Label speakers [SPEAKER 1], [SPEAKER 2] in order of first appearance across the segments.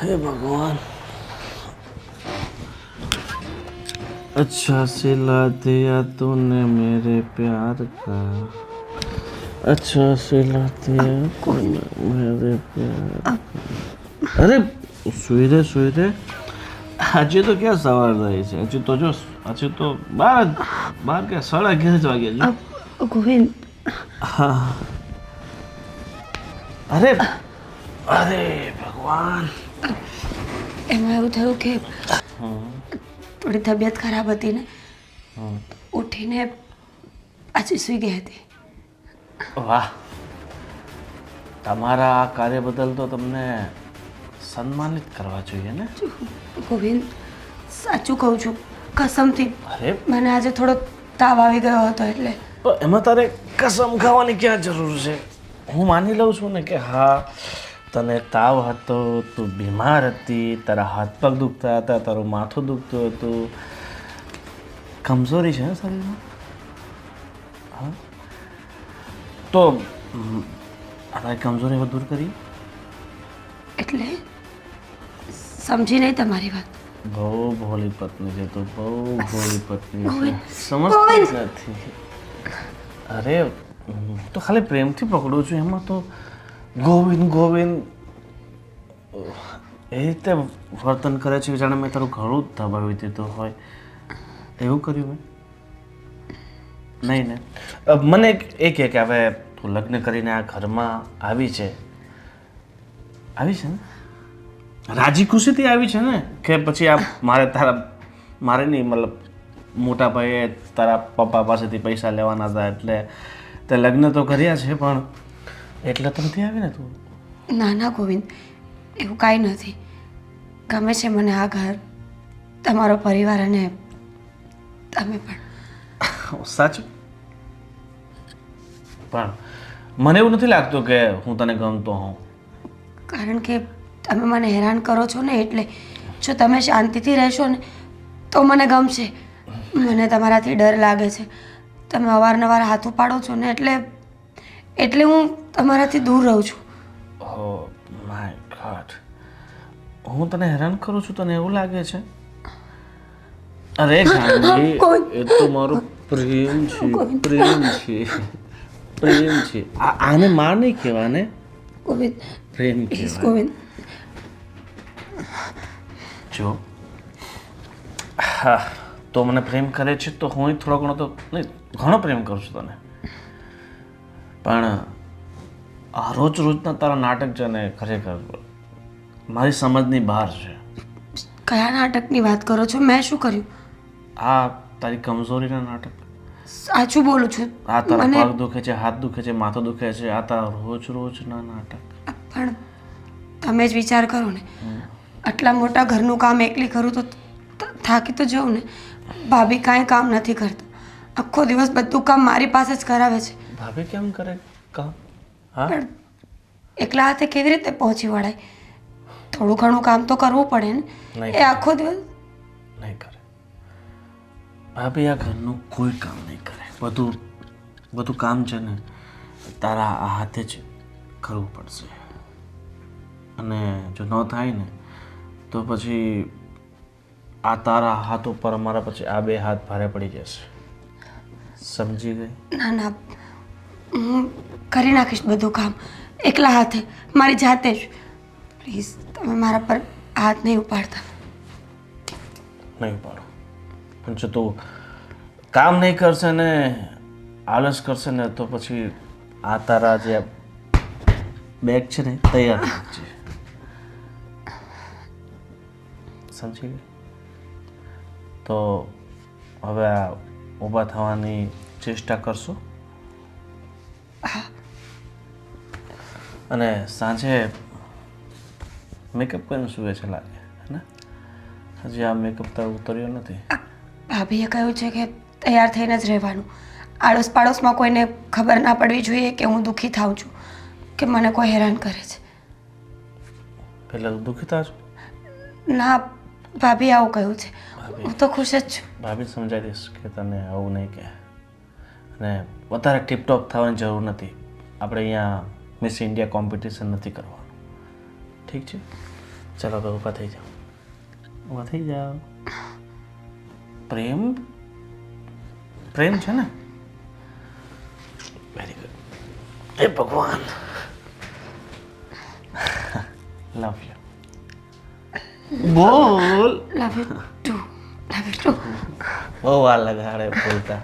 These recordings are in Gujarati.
[SPEAKER 1] हे भगवान। अच्छा सिला दिया तूने मेरे प्यार का, अच्छा सिला दिया तूने मेरे प्यार का। अरे સુઈ રે આજે તો ક્યાં સવાર થઈ છે? હજુ તો જો હજુ તો બાર કે 11:30 વાગ્યા છે.
[SPEAKER 2] ગોવિંદ,
[SPEAKER 1] હા. અરે અરે ભગવાન.
[SPEAKER 2] એમાં એવું થયું કે થોડી તબિયત ખરાબ હતી ને, ઉઠીને પાછી સૂઈ ગઈ હતી.
[SPEAKER 1] વાહ, તમારા આ કાર્ય બદલ તો તમને સન્માનિત કરવા જોઈએ ને.
[SPEAKER 2] ગોવિંદ, સાચું કહું છું કસમથી.
[SPEAKER 1] અરે
[SPEAKER 2] મને આજે થોડો તાવ આવી ગયો હતો એટલે.
[SPEAKER 1] પણ એમાં તારે કસમ ખાવાની ક્યાં જરૂર છે? હું માની લઉં છું ને કે હા, તને તાવ હતો, તું બીમાર હતી, તારા હાથ પગ દુખતા હતા, તારું માથું દુખતું હતું, કમજોરી છે ને શરીરમાં. હા, તો આ કમજોરી દૂર કરી.
[SPEAKER 2] એટલે સમજી નહીં તમારી વાત.
[SPEAKER 1] બહુ ભોળી પત્ની છે તું, બહુ ભોળી પત્ની છે,
[SPEAKER 2] ગોવિંદ,
[SPEAKER 1] સમજતી જ નથી. અરે તો ખાલી પ્રેમથી પકડું છું, એમાં તો ગોવિંદ ગોવિંદ એ રીતે વર્તન કરે છે જાણે મેં તારું ઘણું જ દબાવી દીધું હોય. એવું કર્યું મેં? નહીં ને. મને એ કહે કે હવે તું લગ્ન કરીને આ ઘરમાં આવી છે ને, રાજી ખુશીથી આવી છે ને? કે પછી આ મારે નહીં, મતલબ મોટા ભાઈએ તારા પપ્પા પાસેથી પૈસા લેવાના હતા એટલે તે લગ્ન તો કર્યા છે પણ એટલે તો નથી આવી ને તું?
[SPEAKER 2] ના ના ગોવિંદ, એવું કાંઈ નથી. ગમે છે મને આ ઘર, તમારો પરિવાર અને તમે પણ.
[SPEAKER 1] સાચું? પણ મને એવું નથી લાગતું કે હું તને ગમતો હોઉં.
[SPEAKER 2] કારણ કે તમે મને હેરાન કરો છો ને, એટલે જો તમે શાંતિથી રહેશો ને તો મને ગમશે. મને તમારાથી ડર લાગે છે. તમે અવારનવાર હાથ ઉપાડો છો ને એટલે હું તમારાથી દૂર રહું છું.
[SPEAKER 1] ઓહ માય ગોડ, હું તને હેરાન કરું છું, તને એવું લાગે છે? અરે ગાંધી, એ તો મારો પ્રેમ છે, પ્રેમ છે. આને માર નહીં કહેવાને,
[SPEAKER 2] ગોવિંદ,
[SPEAKER 1] પ્રેમ
[SPEAKER 2] પ્લીઝ
[SPEAKER 1] કહેવાય.
[SPEAKER 2] ગોવિંદ.
[SPEAKER 1] જો હા, તો મને પ્રેમ કરે છે તો હું થોડો ઘણો તો નહીં, ઘણો પ્રેમ કરું છું તને. પણ આ રોજના તારા નાટક છે ને ખરેખર મારી સમજની બહાર છે.
[SPEAKER 2] કયા નાટકની વાત કરો છો? મેં શું કર્યું?
[SPEAKER 1] આ તારી કમજોરીના નાટક.
[SPEAKER 2] સાચું બોલું છું.
[SPEAKER 1] આ તારા પગ દુખે છે, હાથ દુખે છે, માથું દુખે છે, આ તારા રોજના નાટક.
[SPEAKER 2] પણ તમે જ વિચાર કરો ને, આટલા મોટા ઘરનું કામ એકલી કરું તો થાકી તો જાઉં ને. ભાભી કાંઈ કામ નથી કરતા, આખો દિવસ બધું કામ મારી પાસે જ કરાવે છે.
[SPEAKER 1] ભાભી કેમ કરે કામ? હા,
[SPEAKER 2] પણ એકલા હાથે કેવી રીતે પહોંચી વળાય? થોડું ઘણું કામ તો કરવું પડે ને.
[SPEAKER 1] નહીં.
[SPEAKER 2] એ આખો દિવસ
[SPEAKER 1] નહીં કરે ભાભી, આ ઘરનું કોઈ કામ નહીં કરે. બધું કામ છે ને તારા આ હાથે જ કરવું પડશે. અને જો ન થાય ને તો પછી આ તારા હાથ ઉપર અમારા પછી આ બે હાથ ભારે પડી જશે. સમજી ગઈ?
[SPEAKER 2] ના ના, હું કરી નાખીશ બધું કામ એકલા હાથે, મારી જાતે જ. પ્લીઝ તમે મારા પર હાથ નહીં ઉપાડતા.
[SPEAKER 1] નહીં પાડો. પણ જો તું કામ નહીં કરશે ને આળસ કરશે ને તો પછી આ તારા જે બેગ છે ને તૈયાર થઈ છે. સમજી ગઈ? તો હવે આ ઊભા થવાની ચેષ્ટા કરશો અને સાંજે મેકઅપ કરીને સૂવે છે લાગે હે ને? હજી આ મેકઅપ તારો ઉતર્યો નથી.
[SPEAKER 2] ભાભીએ કહ્યું છે કે તૈયાર થઈને જ રહેવાનું. આડોશ પાડોશમાં કોઈને ખબર ના પડવી જોઈએ કે હું દુઃખી થાઉં છું, કે મને કોઈ હેરાન કરે છે.
[SPEAKER 1] પહેલાં દુઃખી થા છો?
[SPEAKER 2] ના, ભાભી આવું કહ્યું છે. હું તો ખુશ જ છું.
[SPEAKER 1] ભાભી સમજાવી દઈશ કે તને આવું નહીં કહે. અને વધારે ટીપટોપ થવાની જરૂર નથી. આપણે અહીંયા મિસ ઇન્ડિયા કોમ્પિટિશન નથી કરવાનું, ઠીક છે? ચલો હવે ઊભા થઈ જાઓ, ઊભા થઈ જાઓ. પ્રેમ પ્રેમ છે ને? Very good. હે ભગવાન, લવ યુ. બોલ.
[SPEAKER 2] Love you too. Love you too.
[SPEAKER 1] બહુ વાર લગાડે બોલતા.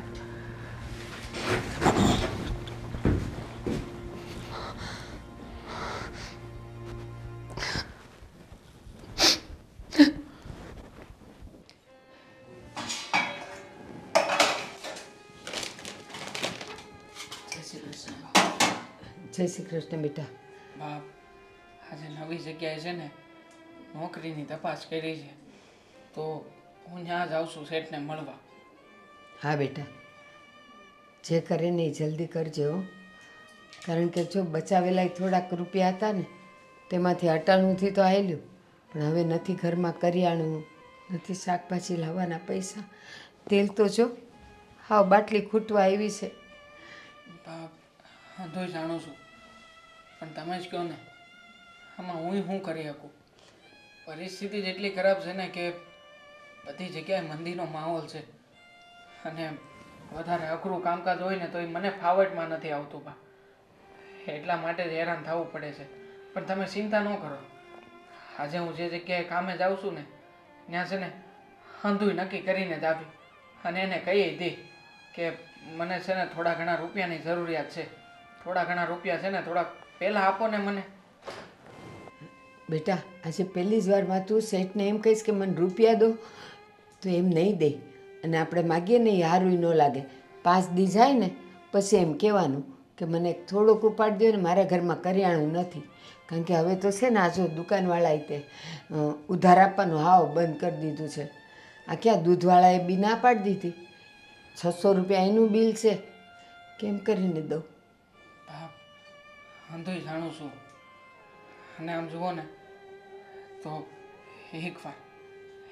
[SPEAKER 3] જય શ્રી કૃષ્ણ બેટા.
[SPEAKER 4] બાપ, આજે નવી જગ્યાએ છે ને નોકરીની તપાસ કરી છે, તો હું ત્યાં જ આવશું શેઠને મળવા.
[SPEAKER 3] હા બેટા, જે કરે ને એ જલ્દી કરજો હો. કારણ કે જો બચાવેલા થોડાક રૂપિયા હતા ને તેમાંથી અટાણુંથી તો આવેલું, પણ હવે નથી ઘરમાં કરિયાણું, નથી શાકભાજી લાવવાના પૈસા, તેલ તો જો હાવ બાટલી ખૂટવા આવી છે.
[SPEAKER 4] બાપ, હું તોય જાણું છું, પણ તમે જ કહો ને, આમાં હું શું કરી શકું? પરિસ્થિતિ જ એટલી ખરાબ છે ને કે બધી જગ્યાએ મંદીનો માહોલ છે, અને વધારે અઘરું કામકાજ હોય ને તો એ મને ફાવટમાં નથી આવતું બા. એટલા માટે જ હેરાન થવું પડે છે. પણ તમે ચિંતા ન કરો, આજે હું જે જગ્યાએ કામે જાઉં છું ને ત્યાં છે ને હંધુય નક્કી કરીને જ આવી, અને એને કહી દે કે મને છે ને થોડા ઘણા રૂપિયાની જરૂરિયાત છે, થોડા ઘણા રૂપિયા છે ને થોડાક પહેલાં આપો ને મને.
[SPEAKER 3] બેટા, આજે પહેલી જ વારમાં તું શેઠને એમ કહીશ કે મને રૂપિયા દો, તો એમ નહીં દે. અને આપણે માગીએ ને એ હારું ન લાગે. 5 દી જાય ને પછી એમ કહેવાનું કે મને થોડુંક ઉપાડી દો ને, મારા ઘરમાં કરિયાણું નથી. કારણ કે હવે તો છે ને આ જો દુકાનવાળાએ તે ઉધાર આપવાનું હાવ બંધ કરી દીધું છે. આ ક્યાં દૂધવાળાએ બી ના પાડી દીધી, 600 રૂપિયા એનું બિલ છે, કેમ કરીને દઉં?
[SPEAKER 4] બાપ, હંધુય જાણું છું, અને આમ જુઓ ને તો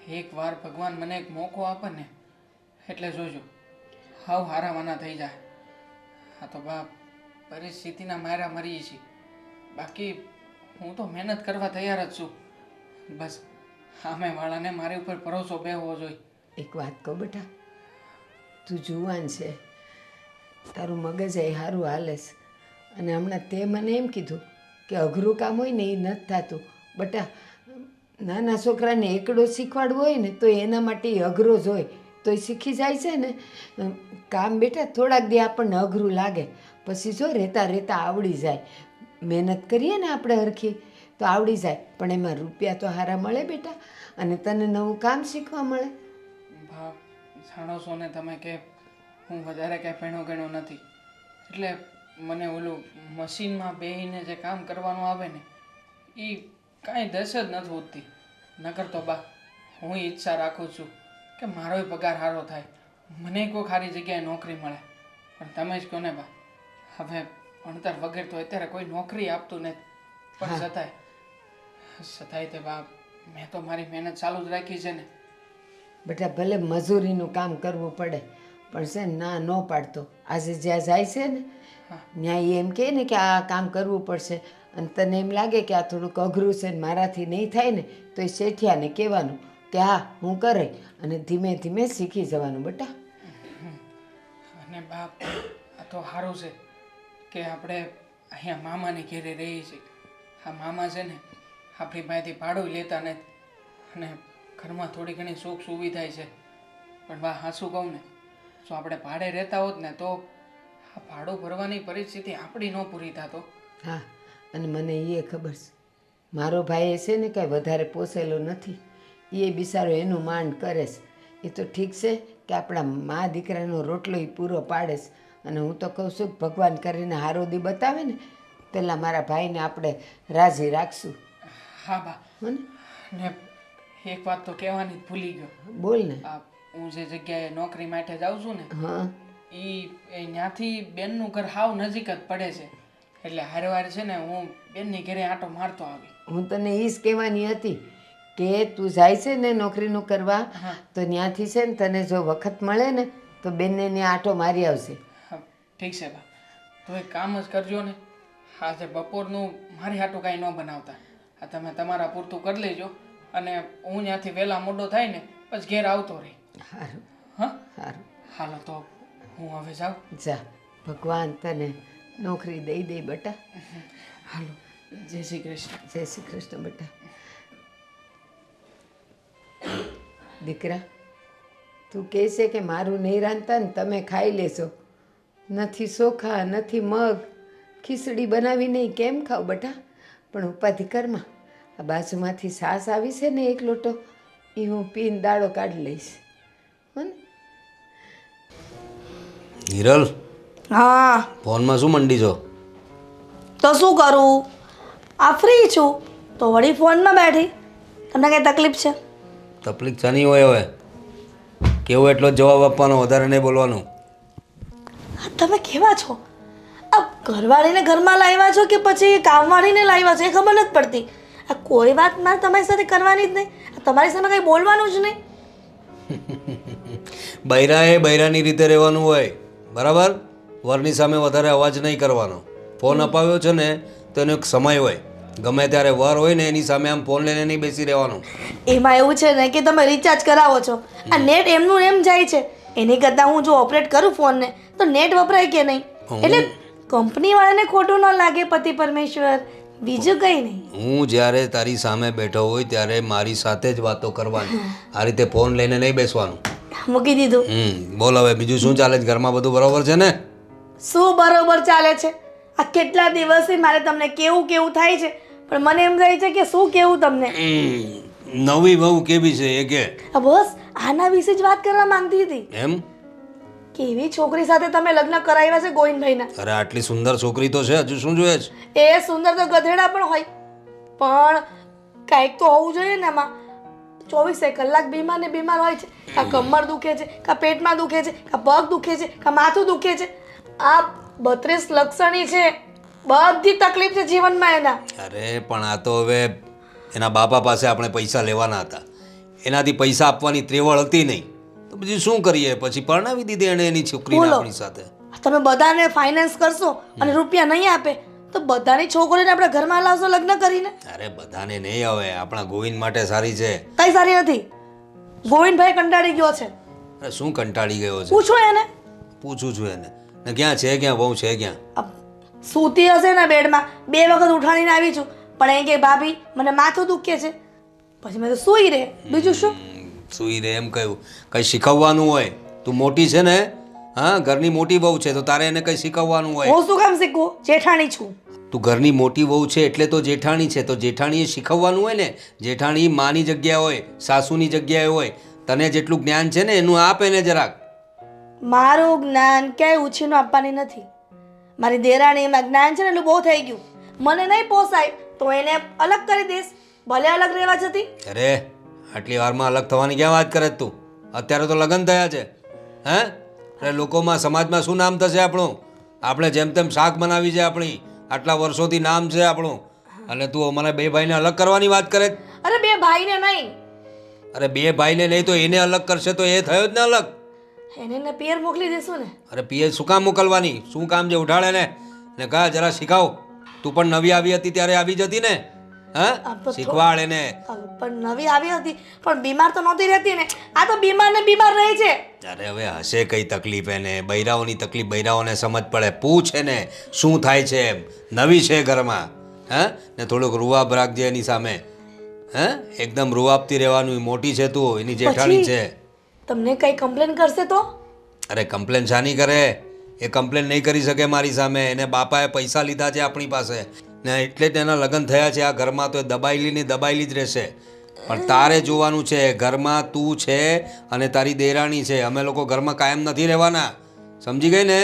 [SPEAKER 4] એકવાર ભગવાન મને એક મોકો આપે ને એટલે જોજો હાવ હારાવાના થઈ જાય. હા તો બાપ, પરિસ્થિતિના મારા મરીએ છીએ, બાકી હું તો મહેનત કરવા તૈયાર જ છું. બસ સામેવાળાને મારી ઉપર ભરોસો બેસવો જોઈએ.
[SPEAKER 3] એક વાત કહું બેટા, તું જુવાન છે, તારું મગજ એ સારું હાલે છે, અને હમણાં તે મને એમ કીધું કે અઘરું કામ હોય ને એ નથી થતું. બેટા, નાના છોકરાને એકડો શીખવાડવો હોય ને તો એના માટે એ અઘરો જ હોય, તો એ શીખી જાય છે ને કામ. બેટા, થોડાક દી આપણને અઘરું લાગે, પછી જો રહેતા રહેતા આવડી જાય. મહેનત કરીએ ને આપણે હરખી તો આવડી જાય, પણ એમાં રૂપિયા તો સારા મળે બેટા, અને તને નવું કામ શીખવા મળે.
[SPEAKER 4] બાપ, જાણો છો ને તમે કે હું વધારે કાંઈ ભણ્યો ગણ્યો નથી, એટલે મને ઓલું મશીનમાં બેસીને જે કામ કરવાનું આવે ને એ કાંઈ દસ જ નથી ઉઠતી. નકર તો બા હું ઈચ્છા રાખું છું કે મારોય પગાર સારો થાય, મને કોઈ સારી જગ્યાએ નોકરી મળે. પણ તમે જ કહો ને બા, હવે ભણતર વગર તો અત્યારે કોઈ નોકરી આપતું નથી. પણ છતાંય તે બા મેં તો મારી મહેનત ચાલુ જ રાખી છે ને.
[SPEAKER 3] બેટા, ભલે મજૂરીનું કામ કરવું પડે, પણ છે ને ના ન પાડતો. આજે જ્યાં જાય છે ને ત્યાં એમ કહે ને કે આ કામ કરવું પડશે, અને તને એમ લાગે કે આ થોડુંક અઘરું છે ને મારાથી નહીં થાય ને, તો એ શેઠિયાને કહેવાનું કે હા હું કરે, અને ધીમે ધીમે શીખી જવાનું બેટા.
[SPEAKER 4] અને બાપ, આ તો સારું છે કે આપણે અહીંયા મામાની ઘેરે રહીએ છીએ. આ મામા છે ને આપણી પાસેથી ભાડું લેતા નથી, અને ઘરમાં થોડી ઘણી સુખ સુવિધા છે. પણ બા હાસું કહું ને, જો આપણે ભાડે રહેતા હોત ને તો આ ભાડું ભરવાની પરિસ્થિતિ આપણી ન પૂરી થતો.
[SPEAKER 3] હા, અને મને એ ખબર છે, મારો ભાઈ છે ને કાંઈ વધારે પોસેલો નથી, એ બિચારો એનું માંડ કરે છે. એ તો ઠીક છે કે આપણા મા દીકરાનો રોટલો એ પૂરો પાડે છે, અને હું તો કહું છું કે ભગવાન કરીને હારો દી બતાવે ને પહેલાં મારા ભાઈને આપણે રાજી રાખશું.
[SPEAKER 4] હા બા,
[SPEAKER 3] હો ને?
[SPEAKER 4] ને એક વાત તો કહેવાની જ ભૂલી ગયો.
[SPEAKER 3] બોલ ને.
[SPEAKER 4] આ હું જે જગ્યાએ નોકરી માટે જાઉં છું ને
[SPEAKER 3] હા,
[SPEAKER 4] એ ત્યાંથી બેનનું ઘર હાવ નજીક જ પડે છે, એટલે હારવાર છે ને હું બેનની ઘરે આંટો મારતો આવી.
[SPEAKER 3] હું તને એ જ કહેવાની હતી કે તું જાય છે ને નોકરીનું કરવા, તો ત્યાંથી છે ને તને જો વખત મળે ને તો બેનને ત્યાં આંટો મારી આવશે.
[SPEAKER 4] હા ઠીક છે બા, તો એક કામ જ કરજો ને, આજે બપોરનું મારી હાટું કાંઈ ન બનાવતા. આ તમે તમારા પૂરતું કરી લેજો અને હું ત્યાંથી વહેલા મોડો થાય ને પછી ઘેર આવતો રહી.
[SPEAKER 3] સારું
[SPEAKER 4] હા
[SPEAKER 3] સારું.
[SPEAKER 4] હાલો તો હું હવે જાઉં.
[SPEAKER 3] જા, ભગવાન તને નોકરી દઈ દે બેટા.
[SPEAKER 4] હાલો, જય શ્રી કૃષ્ણ.
[SPEAKER 3] જય શ્રી કૃષ્ણ બેટા. દીકરા, તું કહેશે કે મારું નહીં રાંધતા ને તમે ખાઈ લેશો. નથી ચોખા નથી મગ, ખીચડી બનાવી નહીં કેમ ખાવ બેટા? પણ ઉપાધિ કરમાં આ બાજુમાંથી સાસ આવી છે ને એક લોટો, એ હું પીને દાડો કાઢી લઈશ. હો ને?
[SPEAKER 5] હિરલ,
[SPEAKER 6] હા
[SPEAKER 5] ફોનમાં શું મંડી છો?
[SPEAKER 6] તો શું કરું, આ ફ્રી છું તો વળી ફોનમાં બેઠી. તમને કઈ તકલીફ છે?
[SPEAKER 5] તકલીફ શાની હોય? હવે કેવું એટલો જ જવાબ આપવાનો, વધારે નહીં બોલવાનું.
[SPEAKER 6] આ તમે કેવા છો? આ ઘરવાળીને ઘરમાં લાવ્યા છો કે પછી કામવાળીને લાવ્યા છો એ ખબર નથી પડતી. આ કોઈ વાત મારે તમારી સાથે કરવાની જ નહીં, તમારી સામે કંઈ બોલવાનું જ નહીં.
[SPEAKER 5] બૈરાએ બૈરાની રીતે રહેવાનું હોય, બરાબર? વરની સામે વધારે અવાજ નહીં કરવાનો. ફોન અપાવ્યો છે ને તો એનો એક સમય હોય, ગમે ત્યારે વર હોય ને એની સામે આમ ફોન લઈને નહીં બેસી રહેવાનું.
[SPEAKER 6] એમાં એવું છે ને કે તમે રિચાર્જ કરાવો છો, આ નેટ એમનું એમ જાય છે. એની કરતાં હું જો ઓપરેટ કરું ફોનને તો નેટ વપરાય કે નહીં, એટલે કંપનીવાળાને ખોટું ન લાગે. પતિ પરમેશ્વર, બીજું કંઈ નહીં.
[SPEAKER 5] હું જ્યારે તારી સામે બેઠો હોય ત્યારે મારી સાથે જ વાતો કરવાની, આ રીતે ફોન લઈને નહીં બેસવાનું.
[SPEAKER 6] મૂકી દીધું.
[SPEAKER 5] બોલ હવે બીજું શું ચાલે છે ઘરમાં? બધું બરાબર છે ને?
[SPEAKER 6] શું બરોબર ચાલે છે? આ કેટલા દિવસથી મારે તમને કેવું કેવું થાય છે, પણ મને એમ થાય છે કે શું કેવું તમને.
[SPEAKER 5] નવી બહુ કેવી છે એ કે?
[SPEAKER 6] બસ આના વિશે જ વાત કરવા માંગતી હતી.
[SPEAKER 5] એમ?
[SPEAKER 6] કેવી છોકરી સાથે તમે લગ્ન કરાવ્યા છે ગોવિંદભાઈના?
[SPEAKER 5] અરે આટલી સુંદર છોકરી તો છે, હજુ શું જોઈએ છે?
[SPEAKER 6] એ સુંદર તો ગધેડા પણ હોય, પણ કાંઈક તો હોવું જોઈએ ને એમાં. 24 કલાક બીમાર ને બીમાર હોય છે. કાં કમર દુખે છે, કાં પેટમાં દુખે છે, કાં પગ દુખે છે, કાં માથું દુખે છે. આ 32 લક્ષણી છે, બધી તકલીફ છે જીવનમાં એના.
[SPEAKER 5] અરે પણ આ તો હવે એના બાપા પાસે આપણે પૈસા લેવાના હતા, એનાથી પૈસા આપવાની ત્રેવડ હતી નહીં, તો બીજું શું કરીએ? પછી પરણાવી દીધી એણે એની છોકરીને આપણી સાથે.
[SPEAKER 6] તમે બધાને ફાઇનાન્સ કરશો અને રૂપિયા નહીં આપે તો બધાની છોકરીને આપણે ઘરમાં લાવશો લગ્ન કરીને?
[SPEAKER 5] અરે બધાને નહીં, હવે આપણા ગોવિંદ માટે સારી છે.
[SPEAKER 6] કઈ સારી નથી. ગોવિંદભાઈ કંટાળી ગયો છે.
[SPEAKER 5] અરે શું કંટાળી ગયો છે?
[SPEAKER 6] પૂછો એને.
[SPEAKER 5] પૂછું છું એને. ને ક્યાં છે, ક્યાં બહુ છે, ક્યાં?
[SPEAKER 6] સૂતી હશે ને બેડમાં, 2 વખત ઉઠાડીને આવી છું, પણ એ કે ભાભી મને માથું દુખે છે. પછી મેં તો સૂઈ રહે, બીજું શું?
[SPEAKER 5] સુઈ રે એમ કહ્યું? કંઈ શીખવવાનું હોય, તું મોટી છે ને, હા ઘરની મોટી બહુ છે તો તારે એને કંઈ શીખવવાનું હોય.
[SPEAKER 6] હું શું કામ શીખવું? જેઠાણી છું.
[SPEAKER 5] તું ઘરની મોટી વહુ છે એટલે તો જેઠાણી છે, તો જેઠાણીએ શીખવવાનું હોય ને. જેઠાણી માની જગ્યા હોય, સાસુની જગ્યાએ હોય. તને જેટલું જ્ઞાન છે ને એનું આપ એને જરાક.
[SPEAKER 6] મારું જ્ઞાન ક્યાંય ઉછીનું આપવાની નથી. મારી દેરાણીમાં જ્ઞાન છે ને એટલું બહુ થઈ ગયું. મને નહીં પોસાય તો એને અલગ કરી દઈશ, ભલે અલગ રહેવા જતી.
[SPEAKER 5] અરે આટલી વારમાં અલગ થવાની ક્યાં વાત કરે તું? અત્યારે તો લગ્ન થયા છે. હે અરે લોકોમાં સમાજમાં શું નામ થશે આપણું? આપણે જેમ તેમ શાક બનાવી છે આપણી, આટલા વર્ષોથી નામ છે આપણું, અને તું અમારા 2 ભાઈને અલગ કરવાની વાત કરે?
[SPEAKER 6] અરે 2 ભાઈને નહીં.
[SPEAKER 5] અરે 2 ભાઈને નહીં તો એને અલગ કરશે તો એ થયો જ ને અલગ.
[SPEAKER 6] એને પિયર મોકલી દેશું ને.
[SPEAKER 5] અરે પિયર શું કામ મોકલવાની? શું કામ છે? ઉઠાડે ને કહા જરા શીખાવ. તું પણ નવી આવી હતી ત્યારે આવી જતી ને, હા શીખવાડ એને.
[SPEAKER 6] પણ નવી આવી હતી પણ બીમાર તો નહોતી રહેતી ને. આ તો બીમાર ને બીમાર રહે છે.
[SPEAKER 5] અરે હવે હશે કઈ તકલીફ એને? બૈરાઓની તકલીફ બૈરાઓને સમજ પડે. પૂછ એને શું થાય છે એમ. નવી છે ઘરમાં, હે ને થોડુંક રૂવાબ રાખજે એની સામે. હે એકદમ રૂવાબથી રહેવાનું. મોટી છે તું, એની જેઠાણી છે.
[SPEAKER 6] તમને કઈ કમ્પ્લેન કરશે તો?
[SPEAKER 5] અરે કમ્પ્લેન શાની કરે? એ કમ્પ્લેન નહીં કરી શકે મારી સામે. એને બાપાએ પૈસા લીધા છે આપણી પાસે ને એટલે જ એના લગ્ન થયા છે આ ઘરમાં, તો એ દબાયેલી જ રહેશે. પણ તારે જોવાનું છે, ઘરમાં તું છે અને તારી દેરાણી છે. અમે લોકો ઘરમાં કાયમ નથી રહેવાના, સમજી ગઈ ને?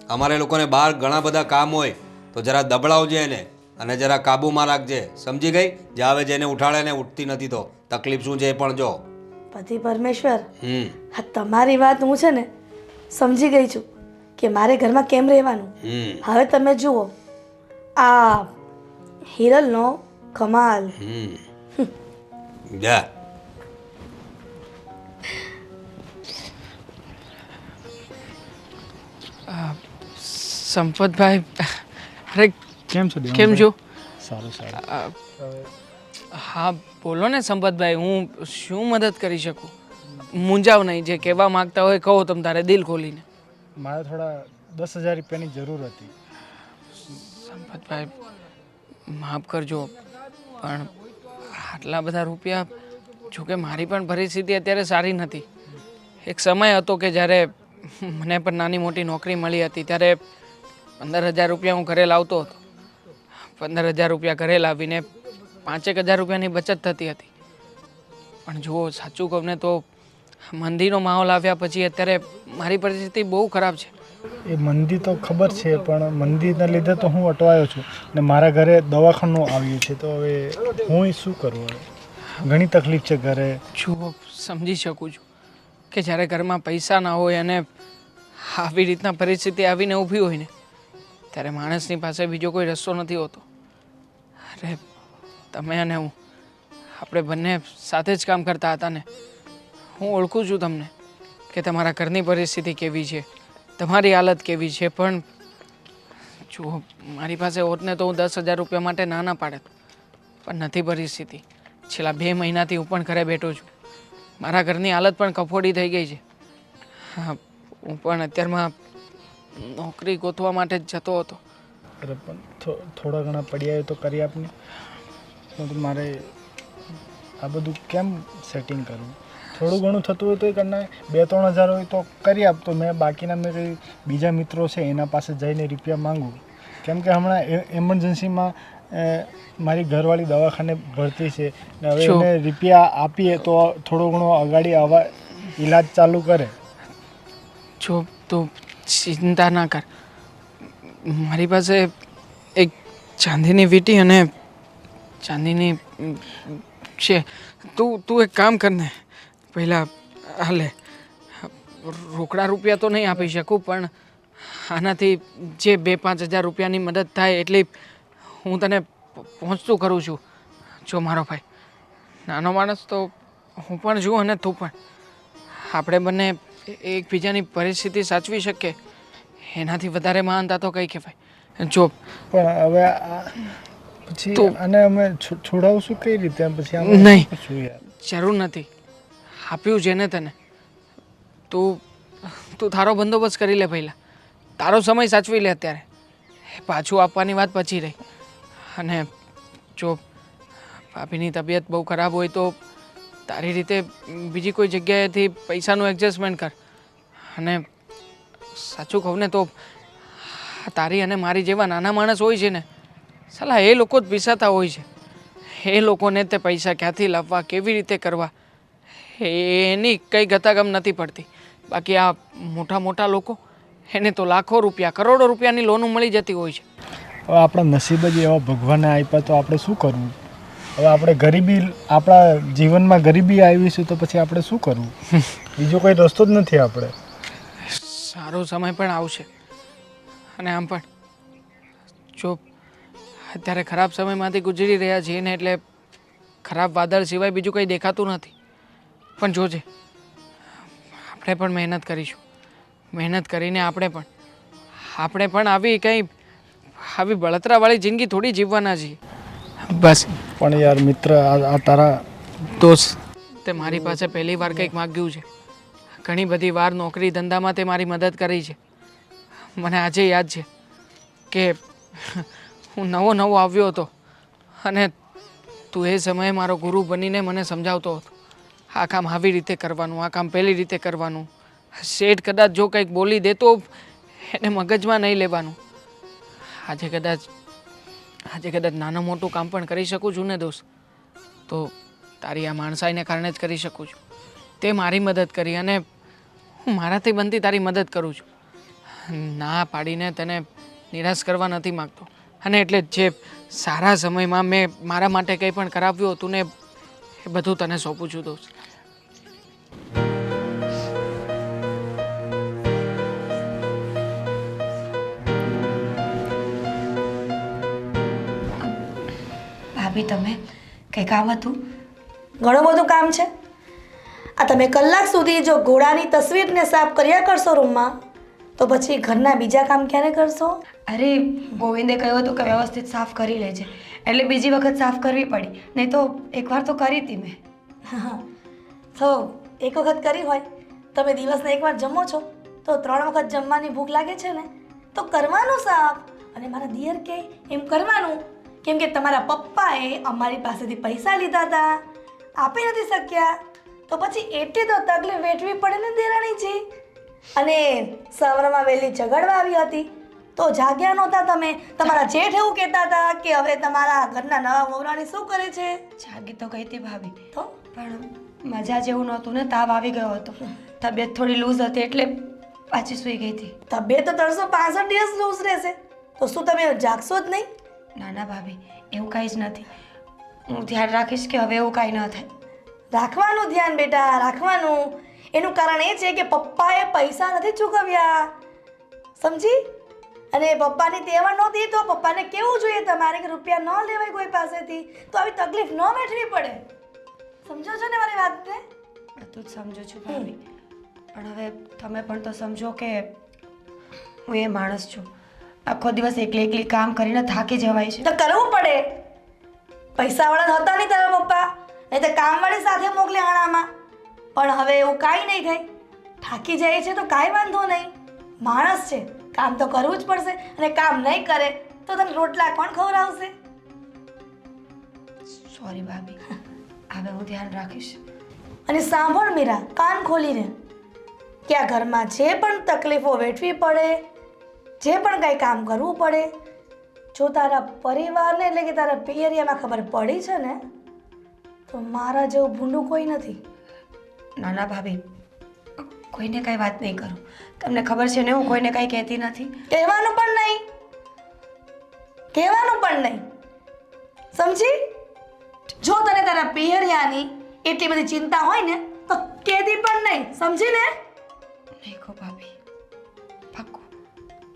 [SPEAKER 5] અમારે લોકોને બહાર ઘણા બધા કામ હોય, તો જરા દબડાવજે એને અને જરા કાબૂમાં રાખજે, સમજી ગઈ? જાવે જેને ઉઠાડે ને ઉઠતી નથી તો તકલીફ શું છે એ પણ જો.
[SPEAKER 6] પતિ પરમેશ્વર, હા તમારી વાત હું છે ને સમજી ગઈ છું કે મારે ઘરમાં કેમ રહેવાનું. હવે તમે જુઓ આ હિરલનો કમાલ.
[SPEAKER 5] જા
[SPEAKER 4] સંપતભાઈ, અરે
[SPEAKER 7] કેમ છો?
[SPEAKER 4] કેમ છો?
[SPEAKER 7] સારું સારું.
[SPEAKER 4] હા બોલો ને સંપતભાઈ, હું શું મદદ કરી શકું? મૂંઝાવ નહીં, જે કહેવા માંગતા હોય કહો તમ તારે દિલ ખોલીને.
[SPEAKER 7] મારે થોડા 10,000 રૂપિયાની જરૂર હતી.
[SPEAKER 4] સંપતભાઈ માફ કરજો, પણ આટલા બધા રૂપિયા, જોકે મારી પણ પરિસ્થિતિ અત્યારે સારી નથી. એક સમય હતો કે જ્યારે મને પણ નાની મોટી નોકરી મળી હતી, ત્યારે 15,000 રૂપિયા હું ઘરે લાવતો હતો. 15,000 રૂપિયા ઘરે લાવીને 5,000 રૂપિયાની બચત થતી હતી. પણ જુઓ, સાચું કહું ને તો મંદીનો માહોલ આવ્યા પછી અત્યારે મારી પરિસ્થિતિ બહુ ખરાબ છે.
[SPEAKER 7] એ મંદી તો ખબર છે, પણ મંદીના લીધે તો હું અટવાયો છું ને મારા ઘરે દવાખાનું આવ્યું છે. તો હવે હું શું કરું? હવે ઘણી તકલીફ છે ઘરે.
[SPEAKER 4] જુઓ, સમજી શકું છું કે જ્યારે ઘરમાં પૈસા ના હોય અને આવી રીતના પરિસ્થિતિ આવીને ઊભી હોય ને, ત્યારે માણસની પાસે બીજો કોઈ રસ્તો નથી હોતો. અરે તમે અને હું, આપણે બંને સાથે જ કામ કરતા હતા ને. હું ઓળખું છું તમને કે તમારા ઘરની પરિસ્થિતિ કેવી છે, તમારી હાલત કેવી છે. પણ જુઓ, મારી પાસે હોત ને તો હું 10,000 રૂપિયા માટે ના પાડત, પણ નથી પરિસ્થિતિ. છેલ્લા 2 મહિનાથી હું પણ ઘરે બેઠો છું. મારા ઘરની હાલત પણ કફોડી થઈ ગઈ છે. હા, હું પણ અત્યારમાં નોકરી ગોતવા માટે જ જતો હતો.
[SPEAKER 7] અરે પણ થોડા ઘણા પડ્યા તો કરી આપને. મારે આ બધું કેમ સેટિંગ કરવું? થોડું ઘણું થતું હોય તો એ કરના 2-3 હજાર હોય તો કરી આપતો. મેં બાકીના મેં કંઈ બીજા મિત્રો છે એના પાસે જઈને રૂપિયા માંગું, કેમ કે હમણાં એમરજન્સીમાં મારી ઘરવાળી દવાખાને ભરતી છે ને. હવે એને રૂપિયા આપીએ તો થોડો ઘણો અગાડી આવા ઈલાજ ચાલુ કરે.
[SPEAKER 4] જો તું ચિંતા ના કર, મારી પાસે એક ચાંદીની વીંટી અને ચાંદીની છે. તું એક કામ કર ને, પહેલાં હાલે, રોકડા રૂપિયા તો નહીં આપી શકું, પણ આનાથી જે 2-5 હજાર રૂપિયાની મદદ થાય એટલી હું તને પહોંચતું કરું છું. જો મારો ભાઈ, નાનો માણસ તો હું પણ છું અને તું પણ. આપણે બંને એકબીજાની પરિસ્થિતિ સાચવી શકીએ, એનાથી વધારે મહાનતા તો કઈ કહેવાય. જો
[SPEAKER 7] પણ હવે પછી આને અમે છોડાવશું કઈ રીતે? પછી
[SPEAKER 4] નહીં, જરૂર નથી. આપ્યું છે ને તને, તું તારો બંદોબસ્ત કરી લે પહેલાં. તારો સમય સાચવી લે અત્યારે. પાછું આપવાની વાત પછી રહી. અને જો ભાભીની તબિયત બહુ ખરાબ હોય તો તારી રીતે બીજી કોઈ જગ્યાએથી પૈસાનું એડજસ્ટમેન્ટ કર. અને સાચું કહું ને તો તારી અને મારી જેવા નાના માણસ હોય છે ને, સાલા એ લોકો જ પીસાતા હોય છે. એ લોકોને તે પૈસા ક્યાંથી લાવવા, કેવી રીતે કરવા, એની કંઈ ગતાગમ નથી પડતી. બાકી આ મોટા મોટા લોકો, એને તો લાખો રૂપિયા, કરોડો રૂપિયાની લોનો મળી જતી હોય છે.
[SPEAKER 7] હવે આપણા નસીબ જ એવા ભગવાને આપ્યા તો આપણે શું કરવું? હવે આપણે ગરીબી, આપણા જીવનમાં ગરીબી આવીશું તો પછી આપણે શું કરવું? બીજો કોઈ રસ્તો જ નથી. આપણે
[SPEAKER 4] સારો સમય પણ આવશે. અને આમ પણ જો અત્યારે ખરાબ સમયમાંથી ગુજરી રહ્યા છીએ ને, એટલે ખરાબ વાદળ સિવાય બીજું કંઈ દેખાતું નથી. પણ જોજે, આપણે પણ મહેનત કરીશું. મહેનત કરીને આપણે પણ આવી બળતરાવાળી જિંદગી થોડી જીવવાના છીએ. બસ.
[SPEAKER 7] પણ યાર મિત્ર, આ તારા
[SPEAKER 4] દોસ્ત, તે મારી પાસે પહેલી વાર કંઈક માગ્યું છે. ઘણી બધી વાર નોકરી ધંધામાં તે મારી મદદ કરી છે. મને આજે યાદ છે કે હું નવો આવ્યો હતો અને તું એ સમયે મારો ગુરુ બનીને મને સમજાવતો હતો, આ કામ આવી રીતે કરવાનું, આ કામ પેલી રીતે કરવાનું. શેઠ કદાચ જો કંઈક બોલી દે તો એને મગજમાં નહીં લેવાનું. આજે કદાચ નાનું મોટું કામ પણ કરી શકું છું ને દોસ્ત, તો તારી આ માણસાઈને કારણે જ કરી શકું છું. તે મારી મદદ કરી અને હું મારાથી બનતી તારી મદદ કરું છું. ના પાડીને તને નિરાશ કરવા નથી માગતો. અને એટલે જે સારા સમયમાં મેં મારા માટે કંઈ પણ કરાવ્યું હતું ને, એ બધું તને સોંપું છું દોસ્ત.
[SPEAKER 2] ભાભી, તમે કંઈ કામ હતું?
[SPEAKER 6] ઘણું બધું કામ છે. આ તમે કલાક સુધી જો ઘોડાની તસવીરને સાફ કર્યા કરશો રૂમમાં, તો પછી ઘરના બીજા કામ ક્યારે કરશો?
[SPEAKER 2] અરે ગોવિંદે કહ્યું હતું કે વ્યવસ્થિત સાફ કરી લેજે, એટલે બીજી વખત સાફ કરવી પડી, નહીં તો એકવાર તો કરી હતી મેં.
[SPEAKER 6] તો એક વખત કરી હોય, તમે દિવસને એકવાર જમો છો તો 3 વખત જમવાની ભૂખ લાગે છે ને, તો કરવાનું સાફ. અને મારા દિયર કે એમ કરવાનું, કેમ કે તમારા પપ્પાએ અમારી પાસેથી પૈસા લીધા હતા, આપી નથી શક્યા, તો પછી એટલી તો તકલીફ વેઠવી પડે ને દેરાણીજી. અને સવારમાં વહેલી ઝઘડવા આવી હતી તો જાગ્યા નહોતા તમે. તમારા જેઠ એવું કહેતા હતા કે હવે તમારા ઘરના નવા વહુરાણી શું કરે છે.
[SPEAKER 2] જાગી તો ગઈ હતી ભાભી,
[SPEAKER 6] તો
[SPEAKER 2] પણ મજા જેવું નહોતું ને, તાવ આવી ગયો હતો, તબિયત થોડી લૂઝ હતી એટલે પાછી સૂઈ ગઈ હતી.
[SPEAKER 6] તબિયત તો 365 દિવસ લૂઝ રહેશે, તો શું તમે જાગશો જ નહીં?
[SPEAKER 2] ના ના ભાભી, એવું કાંઈ જ નથી. હું ધ્યાન રાખીશ કે હવે એવું કાંઈ ન થાય.
[SPEAKER 6] રાખવાનું ધ્યાન બેટા, રાખવાનું. એનું કારણ એ છે કે પપ્પાએ પૈસા નથી ચૂકવ્યા, સમજી? અને પપ્પાની તેવડ નહોતી તો પપ્પાને કેવું જોઈએ તમારે કે રૂપિયા ન લેવાય કોઈ પાસેથી, તો આવી તકલીફ ન વેઠવી પડે. સમજો છો ને મારી વાતને?
[SPEAKER 2] બધું જ સમજુ છું ભાભી, પણ હવે તમે પણ તો સમજો કે હું એ માણસ છું, આખો દિવસ એકલી એકલી કામ કરીને થાકી જવાય છે.
[SPEAKER 6] તો કરવું પડે. પૈસાવાળા હતા નહીં તારા પપ્પા, નહીં તો કામવાળી સાથે મોકલે આણામાં. પણ હવે એવું કાંઈ નહીં થાય. થાકી જાય છે તો કાંઈ વાંધો નહીં, માણસ છે, કામ તો કરવું જ પડશે. અને કામ નહીં કરે તો તને રોટલા કોણ ખવડાવશે?
[SPEAKER 2] સોરી ભાભી, હવે હું ધ્યાન રાખીશ.
[SPEAKER 6] અને સાંભળ મીરા, કાન ખોલીને, કે આ ઘરમાં જે પણ તકલીફો વેઠવી પડે, જે પણ કાંઈ કામ કરવું પડે, જો તારા પરિવારને એટલે કે તારા પિયરિયામાં ખબર પડી છે ને, તો મારા જેવું ભૂંડું કોઈ નથી.
[SPEAKER 2] ના ના ભાભી, કોઈને કાંઈ વાત નહીં કરું, તમને ખબર છે ને હું કોઈને કાંઈ કહેતી નથી.
[SPEAKER 6] કહેવાનું પણ નહીં, કહેવાનું પણ નહીં, સમજી? જો તને તારા પિયરિયાની એટલી બધી ચિંતા હોય ને તો કહેતી પણ નહીં, સમજી ને?
[SPEAKER 2] નહીં કહો ભાભી, પાક્કું.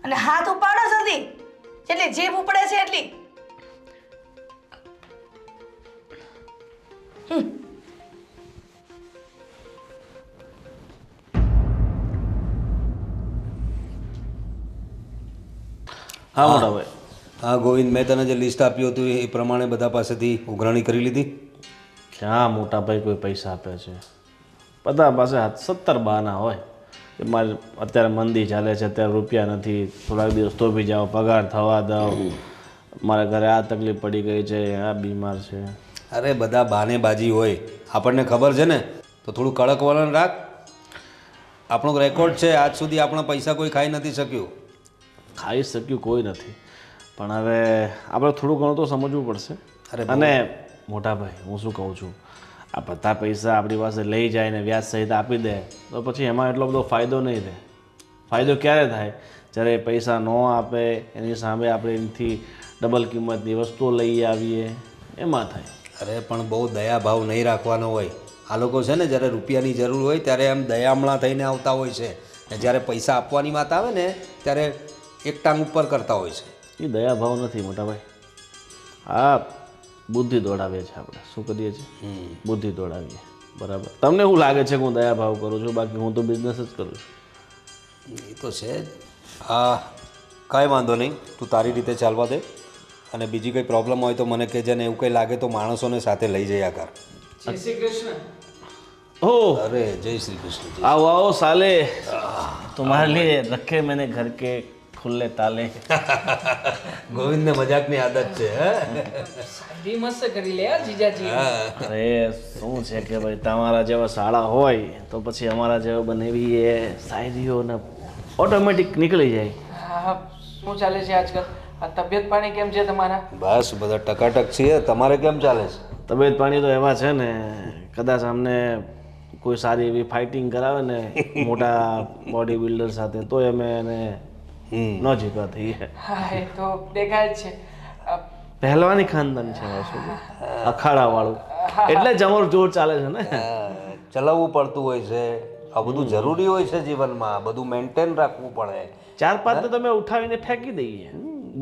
[SPEAKER 6] અને હાથ ઉપાડો જલ્દી, જેટલી જીભ ઉપડે છે એટલી.
[SPEAKER 1] હા મોટા ભાઈ.
[SPEAKER 5] હા ગોવિંદ, મેં તને જે લિસ્ટ આપ્યું હતું એ પ્રમાણે બધા પાસેથી ઉઘરાણી કરી લીધી?
[SPEAKER 1] ક્યાં મોટા ભાઈ કોઈ પૈસા આપે છે? બધા પાસે 70 બહાના હોય કે મારે અત્યારે મંદી ચાલે છે, અત્યારે રૂપિયા નથી, થોડાક દિવસ તો બી જાઓ, પગાર થવા દો, મારા ઘરે આ તકલીફ પડી ગઈ છે, આ બીમાર છે.
[SPEAKER 5] અરે બધા બહાનેબાજી હોય, આપણને ખબર છે ને, તો થોડું કડક વલણ રાખ. આપણો રેકોર્ડ છે, આજ સુધી આપણા પૈસા કોઈ ખાઈ નથી શક્યું.
[SPEAKER 1] ખાઈ શક્યું કોઈ નથી, પણ હવે આપણે થોડું ઘણું તો સમજવું પડશે.
[SPEAKER 5] અરે
[SPEAKER 1] અને મોટા ભાઈ, હું શું કહું છું, આ બધા પૈસા આપણી પાસે લઈ જાય ને વ્યાજ સહિત આપી દે તો પછી એમાં એટલો બધો ફાયદો નહીં રહે. ફાયદો ક્યારે થાય? જ્યારે પૈસા ન આપે એની સામે આપણે એનાથી ડબલ કિંમતની વસ્તુઓ લઈ આવીએ, એમાં થાય.
[SPEAKER 5] અરે પણ બહુ દયાભાવ નહીં રાખવાનો હોય. આ લોકો છે ને, જ્યારે રૂપિયાની જરૂર હોય ત્યારે એમ દયામણા થઈને આવતા હોય છે, ને જ્યારે પૈસા આપવાની વાત આવે ને ત્યારે એક ટાંગ ઉપર કરતા હોય છે.
[SPEAKER 1] એ દયાભાવ નથી મોટા ભાઈ, હા બુદ્ધિ દોડાવીએ છીએ આપણે. શું કરીએ છીએ? બુદ્ધિ દોડાવીએ. બરાબર. તમને એવું લાગે છે કે હું દયાભાવ કરું છું, બાકી હું તો બિઝનેસ જ કરું છું.
[SPEAKER 5] એ તો છે જ. હા કાંઈ વાંધો નહીં, તું તારી રીતે ચાલવા દે. અને બીજી કંઈ પ્રોબ્લેમ હોય તો મને કહેજે, ને એવું કંઈ લાગે તો માણસોને સાથે લઈ જયા કર.
[SPEAKER 4] જય શ્રી કૃષ્ણ.
[SPEAKER 1] ઓહ,
[SPEAKER 5] અરે જય શ્રી કૃષ્ણ.
[SPEAKER 1] आओ आओ साले, तुम्हारे लिए रखे मैंने घर के खुले ताले.
[SPEAKER 5] ગોવિંદને મજાકની આદત છે.
[SPEAKER 4] શાદી મસ્ત કરી લે યાર જીજાજી.
[SPEAKER 1] અરે શું છે કે ભાઈ, તમારા જેવા શાળા હોય તો પછી અમારા જેવા બનેવી એ શાયરીઓ ને ઓટોમેટિક નીકળી જાય.
[SPEAKER 4] હા, શું ચાલે છે આજકાલ? આ તબિયત પાણી કેમ છે તમારા?
[SPEAKER 5] બસ બધા ટકાટક છીએ. તમારે કેમ ચાલે છે?
[SPEAKER 1] તબિયત પાણી તો એવા છે ને, કદાચ અમને કોઈ સારી એવી ફાઇટિંગ કરાવે ને મોટા બોડી બિલ્ડર સાથે તો અમે એને ન જીતવા થઈએ.
[SPEAKER 4] હા, એ તો દેખાય જ છે.
[SPEAKER 1] પહેલવાની ખાનદાન છે અખાડા વાળું, એટલે જ અમારું જોર ચાલે છે ને.
[SPEAKER 5] ચલાવવું પડતું હોય છે, આ બધું જરૂરી હોય છે જીવનમાં, બધું મેન્ટેન રાખવું પડે.
[SPEAKER 1] 4-5 તો તમે ઉઠાવીને ફેંકી દઈએ,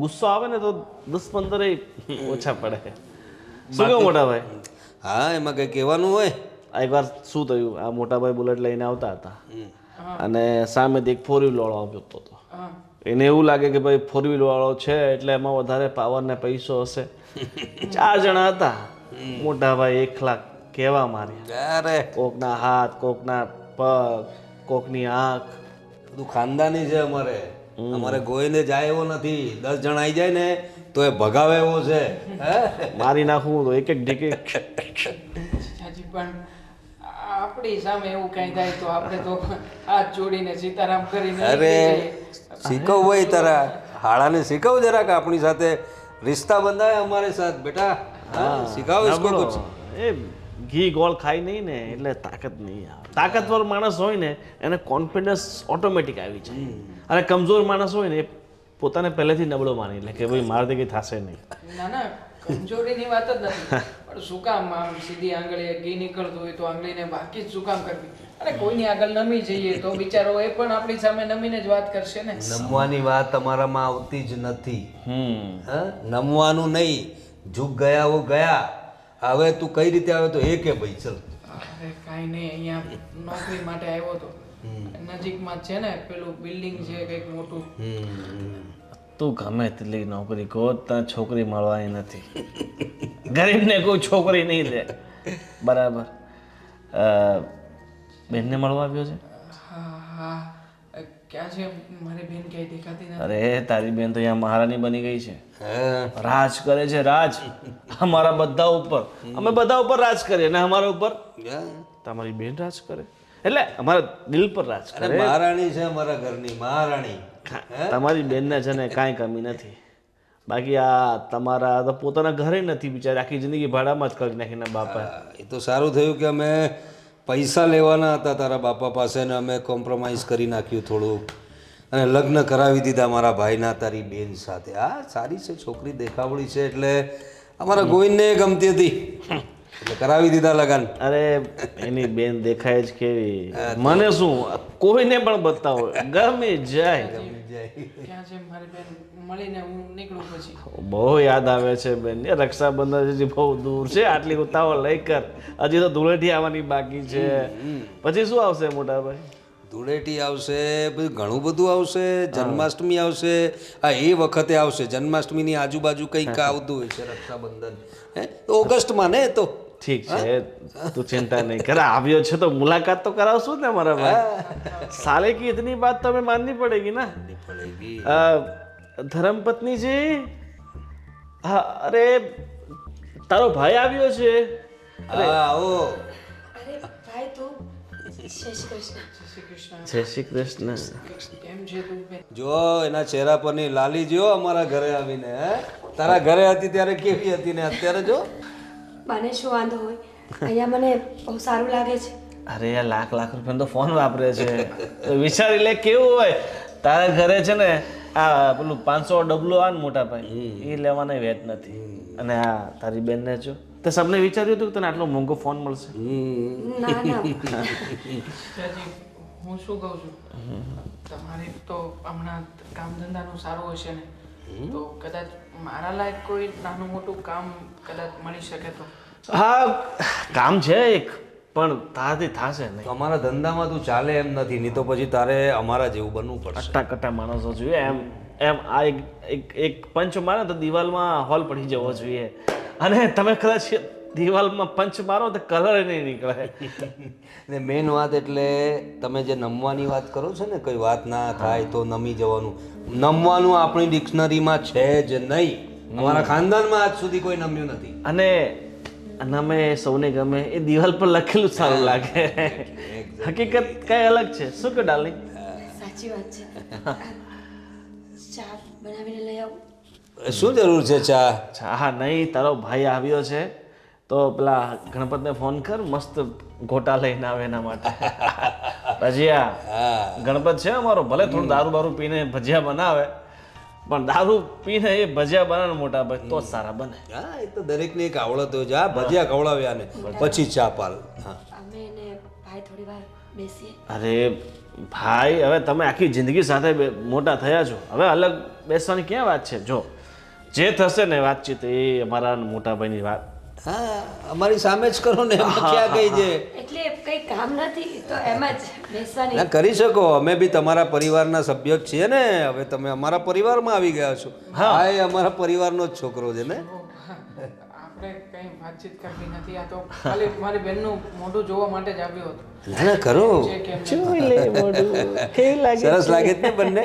[SPEAKER 1] ગુસ્સો આવે ને તો 10-15 ઓછા પડે. શું કહો મોટા ભાઈ?
[SPEAKER 5] હા, એમાં કંઈ કહેવાનું હોય?
[SPEAKER 1] એકવાર શું થયું, આ મોટા ભાઈ બુલેટ લઈને આવતા હતા અને સામેથી એક 4 વ્હીલ વાળો આવ્યો હતો. એને એવું લાગે કે ભાઈ 4 વ્હીલ વાળો છે એટલે એમાં વધારે પાવર ને પૈસો હશે, 4 જણા હતા. મોટા ભાઈ એકલા કેવા માર્યા,
[SPEAKER 5] અરે
[SPEAKER 1] કોકના હાથ, કોકના પગ, કોકની આંખ.
[SPEAKER 5] બધું ખાનદાની છે અમારે. અમારે ગોઈને જાય એવો નથી. 10 જણ આવી જાય ને તો એ ભગાવે એવો છે. હે
[SPEAKER 1] મારી નાખવું તો એક ઢીકે.
[SPEAKER 4] જીજાજી પણ આપણી સામે એવું કંઈ થાય તો આપણે તો હાથ જોડીને સીતારામ કરીને
[SPEAKER 5] અરે
[SPEAKER 4] નીકળી જઈએ.
[SPEAKER 5] શીખવ ભાઈ તારા હાળાને શીખવ જરાક આપણી સાથે રિશ્તા બંધાય અમારે સાથ બેટા. હા શીખાવ इसको कुछ.
[SPEAKER 1] એ ઘી ગોળ ખાય નહીં ને એટલે તાકાત નહીં આવે. તાકાતવર માણસ હોય ને એને કોન્ફિડન્સ ઓટોમેટિક આવી જાય, અને કમજોર માણસ હોય ને એ પોતાને પહેલેથી નબળો માની લે કે ભાઈ મારાથી કંઈ થશે નહીં.
[SPEAKER 4] ના ના કમજોરીની વાત જ નથી, પણ શું કામ આમ સીધી આંગળીએ ઘી નીકળતું હોય તો આંગળીને બાકી જ શું કામ કરવી? અને કોઈની આગળ નમી જઈએ તો બિચારો એ પણ આપણી સામે નમીને જ વાત કરશે ને.
[SPEAKER 5] નમવાની વાત તમારામાં આવતી જ નથી. હા નમવાનું નહીં, ઝૂક ગયા વો ગયા. હવે તું કઈ રીતે આવે તો એ કે ભાઈ ચલ.
[SPEAKER 4] અરે કાંઈ નહીં, અહીંયા નોકરી માટે આવ્યો હતો. નજીકમાં જ છે ને પેલું બિલ્ડિંગ છે કંઈક મોટું. તું ગમે તેટલી નોકરી કહો ત્યાં છોકરી મળવાની નથી. ગરીબને કોઈ છોકરી નહીં દે. બરાબર. બેનને મળવા આવ્યો છે? હા ક્યાં છે મારી બેન? ક્યાંય દેખાતી નથી. અરે તારી બેન તો અહીંયા મહારાણી બની ગઈ છે. રાજ કરે છે, રાજ અમારા બધા ઉપર. અમે બધા ઉપર રાજ કરીએ ને અમારા ઉપર તમારી બેન રાજ કરે, એટલે અમારા દિલ પર રાજ કરે.
[SPEAKER 5] મહારાણી છે અમારા ઘરની મહારાણી.
[SPEAKER 1] તમારી બેનને છે ને કાંઈ કમી નથી. બાકી આ તમારા તો પોતાના ઘરે નથી, બિચારી આખી જિંદગી ભાડામાં જ કરી નાખીને બાપા.
[SPEAKER 5] એ તો સારું થયું કે અમે પૈસા લેવાના હતા તારા બાપા પાસે ને અમે કોમ્પ્રોમાઇઝ કરી નાખ્યું થોડુંક, અને લગ્ન કરાવી દીધા મારા ભાઈના તારી બેન સાથે. હા સારી છે છોકરી, દેખાવડી છે, એટલે અમારા ગોવિંદને ગમતી હતી એટલે કરાવી દીધા લગન.
[SPEAKER 1] અરે એની બેન દેખાય જ કેવી, મને શું કોઈને પણ બતાવો ગમે જાય.
[SPEAKER 4] ક્યાં છે મારી બેન? મળીને હું નીકળું પછી.
[SPEAKER 1] બહુ યાદ આવે છે બેન. એ રક્ષાબંધન હજી બહુ દૂર છે, આટલી ઉતાવળ લઈ કર. હજી તો ધૂળેટી આવવાની બાકી છે. પછી શું આવશે મોટા ભાઈ?
[SPEAKER 5] ધૂળેટી આવશે, બધું ઘણું બધું આવશે. જન્માષ્ટમી આવશે. હા એ વખતે આવશે. જન્માષ્ટમીની આજુબાજુ કંઈક આવતું હોય છે રક્ષાબંધન. હે ઓગસ્ટમાં ને તો
[SPEAKER 1] ઠીક છે, તું ચિંતા નહીં કર. આવ્યો છે તો મુલાકાત તો કરાવશું ને મારા ભાઈ. સાલે કી ઇતની બાત તો હमें माननी पड़ेगी ना. ધર્મપત્ની જી, હા અરે તારો ભાઈ આવ્યો છે.
[SPEAKER 5] હા આવો.
[SPEAKER 2] અરે ભાઈ તું જય શ્રી કૃષ્ણ.
[SPEAKER 1] જય શ્રી કૃષ્ણ.
[SPEAKER 4] કેમ છે તું બેન?
[SPEAKER 5] જો એના ચહેરા પરની લાલી જો અમારા ઘરે આવીને. હે તારા ઘરે હતી ત્યારે કેવી હતી ને અત્યારે જો.
[SPEAKER 2] મને શું વાંધો હોય, અહીંયા મને બહુ સારું લાગે છે.
[SPEAKER 1] અરે આ લાખ રૂપિયાનો તો ફોન વાપરે છે, તો વિચારી લે કેવું હોય. તારા ઘરે છે ને આ પેલું 500 ડબલો આ મોટા ભાઈ એ લેવાના વેટ નથી. અને આ તારી બેનને જો તે સબને વિચાર્યું હતું કે તને આટલો મોંઘો ફોન મળશે.
[SPEAKER 2] ના ના
[SPEAKER 4] જીજાજી, હું શું કહું છું, તમારી તો હમણાં કામ ધંધાનું સારું હશે ને, તો કદાચ મારા લાયક કોઈ નાનું મોટું કામ કદાચ મળી શકે તો.
[SPEAKER 1] હા કામ છે એક, પણ તારાથી થશે નહીં.
[SPEAKER 5] અમારા ધંધામાં તું ચાલે એમ નથી, નહીં તો પછી તારે અમારા જેવું બનવું પડશે.
[SPEAKER 1] કટ્ટા માણસો જોઈએ એમ એમ. આ એક પંચ મારે તો દિવાલમાં હોલ પડી જવો જોઈએ. અને તમે કદાચ દિવાલમાં પંચ મારો તો કલર નહીં નીકળે.
[SPEAKER 5] ને મેઇન વાત એટલે તમે જે નમવાની વાત કરો છો ને, કોઈ વાત ના થાય તો નમી જવાનું. નમવાનું આપણી ડિક્શનરીમાં છે જ નહીં. અમારા ખાનદાનમાં આજ સુધી કોઈ નમ્યું નથી.
[SPEAKER 1] અને અમે સૌને ગમે એ દિવાલ પર લખેલું સારું લાગે. હકીકત કઈ અલગ છે. શું કે ડાર્લિંગ?
[SPEAKER 2] સાચી વાત છે. ચા બનાવીને લઈ આવું.
[SPEAKER 5] શું જરૂર છે ચા?
[SPEAKER 1] હા નહીં, તારો ભાઈ આવ્યો છે તો પેલા ગણપતને ફોન કર, મસ્ત ગોટા લઈને આવે એના માટે. ભજીયા. ગણપત છે અમારો, ભલે થોડું દારૂ બારૂ પીને ભજીયા બનાવે, પણ દારૂ પીને એ ભજીયા બનાવે મોટા ભાઈ તો સારા બને.
[SPEAKER 5] હા એ તો દરેકની એક આવડત હોય છે. હા ભજીયા ખવડાવ્યા ને પછી ચા પાલ. હા
[SPEAKER 2] અમે ને ભાઈ થોડી વાર બેસીએ.
[SPEAKER 1] અરે ભાઈ, હવે તમે આખી જિંદગી સાથે મોટા થયા છો, હવે અલગ બેસવાની ક્યાં વાત છે? જો જે થશે ને વાતચીત એ અમારા મોટા ભાઈની વાત.
[SPEAKER 5] હા અમારી સામે જ કરો ને, એમાં ક્યાં કઈ છે?
[SPEAKER 2] એટલે કંઈ કામ નથી તો એમ જ બેસવાની.
[SPEAKER 5] ના કરી શકો, અમે બી તમારા પરિવારના સભ્ય જ છીએ ને. હવે તમે અમારા પરિવારમાં આવી ગયા છો. હા એ અમારા પરિવારનો જ છોકરો છે ને.
[SPEAKER 4] આપણે કંઈ વાતચીત કરવી નથી. આ તો ખાલી મારી બહેનનું મોઢું જોવા માટે જ આવ્યો હતો.
[SPEAKER 5] ના ના કરો,
[SPEAKER 4] જે કેમ
[SPEAKER 7] જોઈ લે મોઢું કેવું લાગે
[SPEAKER 5] સરસ લાગે છે ને બંને.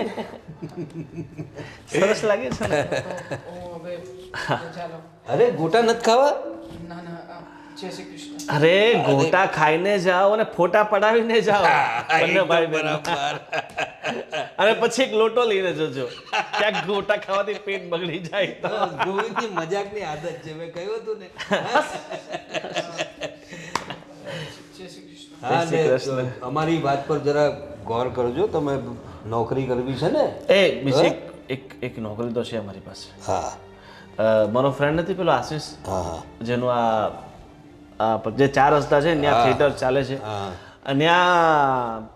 [SPEAKER 7] સરસ લાગે છે ને
[SPEAKER 4] હું હવે ચાલો.
[SPEAKER 5] અરે ગોટા નથી ખાવા?
[SPEAKER 4] ના ના જય શ્રી કૃષ્ણ.
[SPEAKER 1] અરે ગોટા ખાઈને જાઓ અને ફોટા પડાવીને જાઓ બંને ભાઈ બહેન. અને પછી એક લોટો લઈને જજો, ક્યાંક ગોટા ખાવાથી પેટ બગડી જાય તો.
[SPEAKER 5] ગોવિંદની મજાકની આદત છે, મેં કહ્યું હતું ને.
[SPEAKER 4] જય શ્રી કૃષ્ણ.
[SPEAKER 5] હા, ને અમારી વાત પર જરા ગૌર કરજો. તમે નોકરી કરવી છે ને?
[SPEAKER 1] એ બીજી એક નોકરી તો છે અમારી પાસે.
[SPEAKER 5] હા
[SPEAKER 1] મારો ફ્રેન્ડ નથી પેલો આશીષ,
[SPEAKER 5] હા હા
[SPEAKER 1] જેનું જે 4 રસ્તા છે ત્યાં થિયેટર ચાલે છે.
[SPEAKER 5] હા.
[SPEAKER 1] અને ત્યાં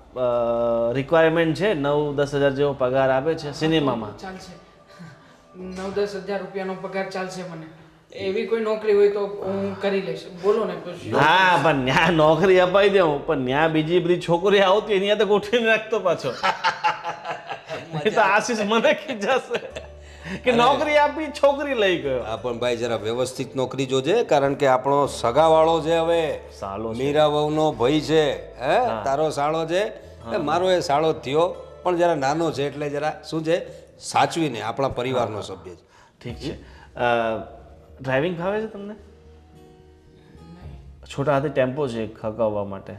[SPEAKER 1] રિક્વાયરમેન્ટ છે, 9-10 હજાર જેવો પગાર આપે છે સિનેમામાં.
[SPEAKER 4] ચાલશે. 9-10 હજાર રૂપિયાનો પગાર ચાલશે મને. એવી કોઈ નોકરી હોય તો હું કરી લઈશ. બોલો ને પછી.
[SPEAKER 1] હા, પણ ત્યાં નોકરી અપાઈ દઉં, પણ ત્યાં બીજી બધી છોકરી આવતી ત્યાં તો ગોઠવીને રાખતો પાછો. એ તો આશીષ મને ખીજાશે કે નોકરી આપી છોકરી લઈ ગયો.
[SPEAKER 5] હા પણ ભાઈ જરા વ્યવસ્થિત નોકરી જોજે, કારણ કે આપણો સગાવાળો છે હવે.
[SPEAKER 1] સાલો છે.
[SPEAKER 5] મીરા વહુનો ભાઈ છે, હે તારો સાળો છે. મારો એ સાળો જ થયો, પણ જરા નાનો છે એટલે જરા શું છે, સાચવીને આપણા પરિવારનો સભ્ય છે.
[SPEAKER 1] ઠીક છે. ડ્રાઇવિંગ ફાવે છે તમને? છોટા હાથે ટેમ્પો છે ખકાવવા માટે,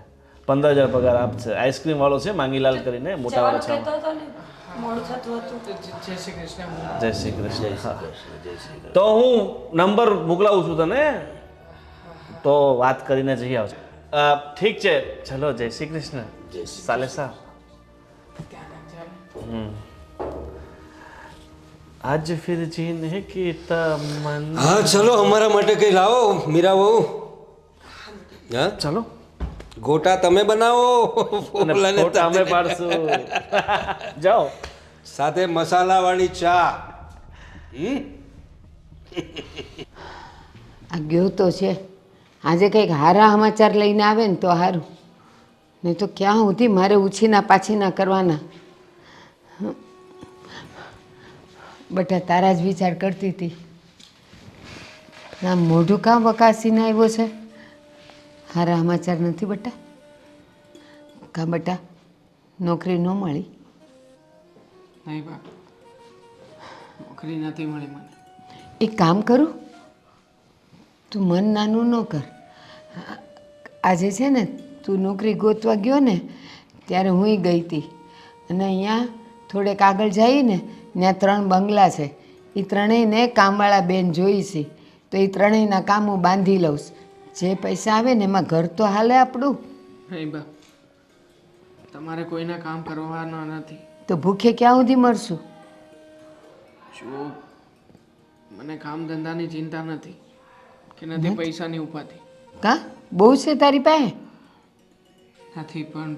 [SPEAKER 1] 15,000 પગાર આપશે. આઈસ્ક્રીમ વાળો છે માંગીલાલ કરીને, મોટા વાળો છે.
[SPEAKER 2] કહેતો હતો ને મોડું થતું હતું.
[SPEAKER 4] જય શ્રી કૃષ્ણ.
[SPEAKER 1] જય શ્રી કૃષ્ણ. હા. તો હું નંબર મોકલાવું છું તને, તો વાત કરીને જઈ આવજો. ઠીક છે, ચલો જય શ્રી કૃષ્ણ. સાલે સા. આજ ફિર જીને કી તમન્ના.
[SPEAKER 5] હા ચલો, અમારા માટે કઈ લાવો મીરા વહુ. હા
[SPEAKER 1] ચલો,
[SPEAKER 5] ગોટા તમે બનાવો,
[SPEAKER 1] અને ફોટા અમે પાડશું. જાઓ.
[SPEAKER 5] સાથે મસાલાવાળી ચા.
[SPEAKER 3] આ ગયો તો છે, આજે કંઈક હારા સમાચાર લઈને આવે ને તો સારું, નહીં તો ક્યાં સુધી મારે ઉછીના પાછીના કરવાના. બટા તારા જ વિચાર કરતી હતી. ના મોઢું કાં વકાસીને આવ્યો છે? હારા સમાચાર નથી બટા? કાં બટા નોકરી ન મળી?
[SPEAKER 4] નહીં બા, નોકરી નથી મળી મને.
[SPEAKER 3] એક કામ કરું, તું મન નાનું ન કર. આજે છે ને તું નોકરી ગોતવા ગયો ને ત્યારે હુંય ગઈ હતી, અને અહીંયા થોડેક આગળ જઈને ત્યાં 3 બંગલા છે. એ ત્રણેયને કામવાળા બેન જોઈ છે, તો એ ત્રણેયના કામ હું બાંધી લઉં. જે પૈસા આવે ને એમાં ઘર તો હાલે આપણું.
[SPEAKER 4] નહીં બા, તમારે કોઈના કામ કરવાના નથી.
[SPEAKER 3] તો ભૂખે ક્યાં સુધી મરશું?
[SPEAKER 4] જો મને કામ ધંધાની ચિંતા નથી કે નથી પૈસાની ઉપાધિ
[SPEAKER 3] કાં બહુ છે તારી પાસે?
[SPEAKER 4] નથી, પણ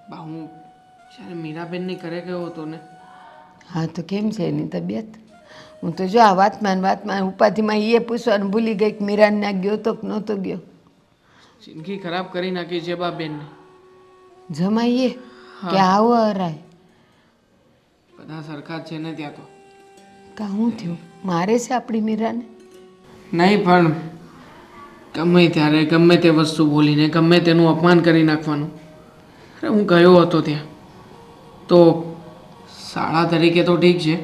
[SPEAKER 4] બા હું જ્યારે મીરાબેનની ઘરે ગયો હતો ને.
[SPEAKER 3] હા તો કેમ છે એની તબિયત? હું તો જો આ વાતમાં ઉપાધિમાં એ પૂછવાનું ભૂલી ગઈ કે મીરાને ના ગયો તો કે નહોતો ગયો.
[SPEAKER 4] જિંદગી ખરાબ કરી નાખી છે બા બેનને.
[SPEAKER 3] જમાઈએ કે આવો હરાય?
[SPEAKER 4] બધા સરખા જ છે ને ત્યાં તો.
[SPEAKER 3] કાં શું થયું? મારે છે આપણી મીરાને?
[SPEAKER 4] નહીં, પણ ગમે ત્યારે ગમે તે વસ્તુ બોલીને ગમે તેનું અપમાન કરી નાખવાનું. અરે હું ગયો હતો ત્યાં તો શાળા તરીકે તો ઠીક છે,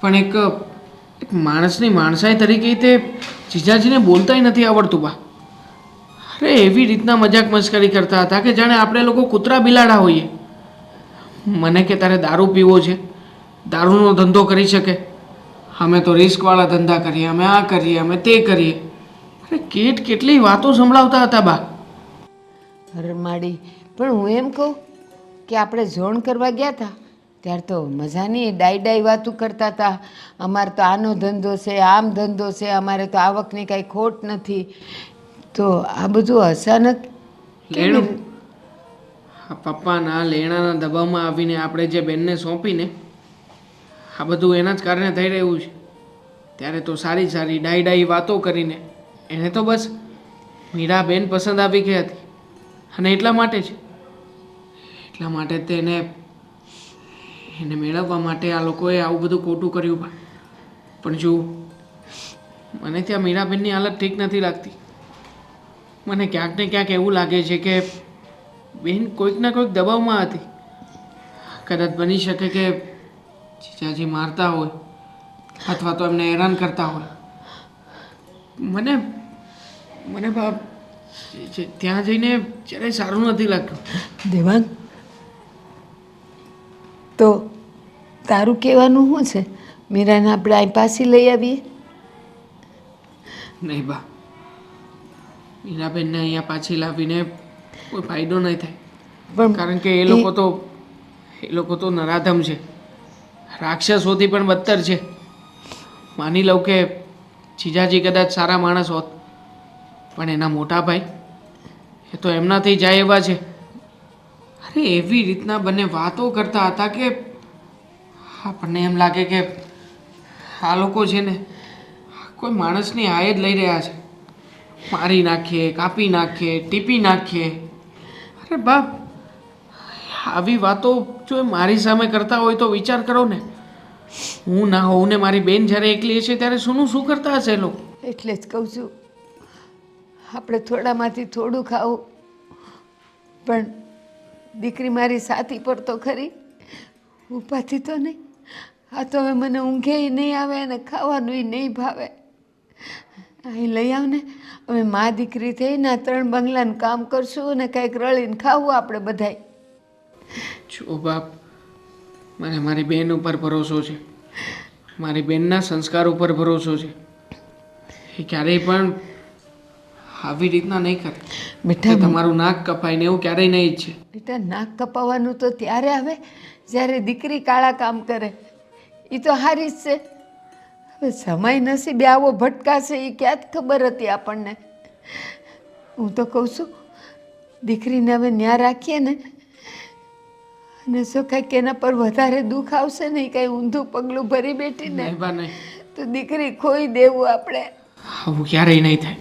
[SPEAKER 4] પણ એક માણસની માણસાઈ તરીકે તે જીજાજીને બોલતાય નથી આવડતું બા. અરે એવી રીતના મજાક મસ્કરી કરતા હતા કે જાણે આપણે લોકો કૂતરા બિલાડા હોઈએ. મને કે તારે દારૂ પીવો છે, દારૂનો ધંધો કરી શકે, અમે તો રિસ્કવાળા ધંધા કરીએ, અમે આ કરીએ, અમે તે કરીએ. અરે કેટલી વાતો સંભળાવતા હતા બા.
[SPEAKER 3] અરે માડી, પણ હું એમ કહું કે આપણે ઝોણ કરવા ગયા હતા ત્યારે તો મજાની ડાઈ વાતું કરતા હતા. અમારે તો આનો ધંધો છે, આમ ધંધો છે, અમારે તો આવકની કાંઈ ખોટ નથી. તો આ બધું અચાનક
[SPEAKER 4] લેણું પપ્પાના લેણાના દબાવમાં આવીને આપણે જે બેનને સોંપીને આ બધું એના જ કારણે થઈ રહ્યું છે. ત્યારે તો સારી સારી ડાઈ વાતો કરીને એને તો બસ મીરાબેન પસંદ આવી ગઈ હતી, અને એટલા માટે તેને એને મેળવવા માટે આ લોકોએ આવું બધું ખોટું કર્યું. પણ જો મને ત્યાં મીરાબેનની હાલત ઠીક નથી લાગતી. મને ક્યાંક ને ક્યાંક એવું લાગે છે કે બેન કોઈક ના કોઈક દબાવમાં હતી. કદાચ બની શકે કે જીજાજી મારતા હોય અથવા તો એમને હેરાન કરતા હોય. મને મને બાપ ત્યાં જઈને જ્યારે સારું નથી લાગતું.
[SPEAKER 3] દેવાંગ, તો તારું કહેવાનું શું છે? મીરાને આપણે અહીં પાછી લઈ આવીએ?
[SPEAKER 4] નહીં બા, મીરાબેનને અહીંયા પાછી લાવીને કોઈ ફાયદો નહીં થાય.
[SPEAKER 3] પણ
[SPEAKER 4] કારણ કે એ લોકો તો નરાધમ છે, રાક્ષસોથી પણ બદતર છે. માની લઉં કે જીજાજી કદાચ સારા માણસ હોત, પણ એના મોટા ભાઈ એ તો એમનાથી જાય એવા છે. અરે એવી રીતના બંને વાતો કરતા હતા કે આપણને એમ લાગે કે આ લોકો છે ને કોઈ માણસની હાય જ લઈ રહ્યા છે. મારી નાખીએ, કાપી નાખીએ, ટીપી નાખીએ. અરે બાપ, આવી વાતો જો એ મારી સામે કરતા હોય તો વિચાર કરો ને. હું ના હોઉં ને મારી બેન જ્યારે એકલી હશે ત્યારે શું કરતા હશે એ લોકો?
[SPEAKER 3] એટલે જ કહું છું, આપણે થોડામાંથી થોડું ખાવું, પણ દીકરી મારી સાથી પર તો ખરી, ઉપાથી તો નહીં. આ તો હવે મને ઊંઘે નહીં આવે અને ખાવાનું નહીં ભાવે. અહીં લઈ આવ ને, અમે મા દીકરી થઈને આ 3 બંગલાનું કામ કરશું અને કંઈક રળીને ખાવું આપણે બધાય.
[SPEAKER 4] જો બાપ, મને મારી બેન ઉપર ભરોસો છે, મારી બેનના સંસ્કાર ઉપર ભરોસો છે. એ ક્યારેય પણ આવી રીતના નહીં કરે.
[SPEAKER 3] બેટા,
[SPEAKER 4] તમારું નાક કપાય ને એવું ક્યારેય નહીં ઈચ્છે.
[SPEAKER 3] બેટા, નાક કપાવવાનું તો ત્યારે આવે જ્યારે દીકરી કાળા કામ કરે. એ તો હારી જ છે. હવે સમય નસીબે આવો ભટકાશે એ ક્યાં જ ખબર હતી આપણને. હું તો કહું છું, દીકરીને હવે ન્યા રાખીએ ને, અને શું કાંઈક એના પર વધારે દુઃખ આવશે ને, કાંઈ ઊંધું પગલું ભરી બેઠી ને
[SPEAKER 4] નહીં બા, નહીં.
[SPEAKER 3] તો દીકરી ખોઈ દેવું આપણે.
[SPEAKER 4] આવું ક્યારેય નહીં થાય.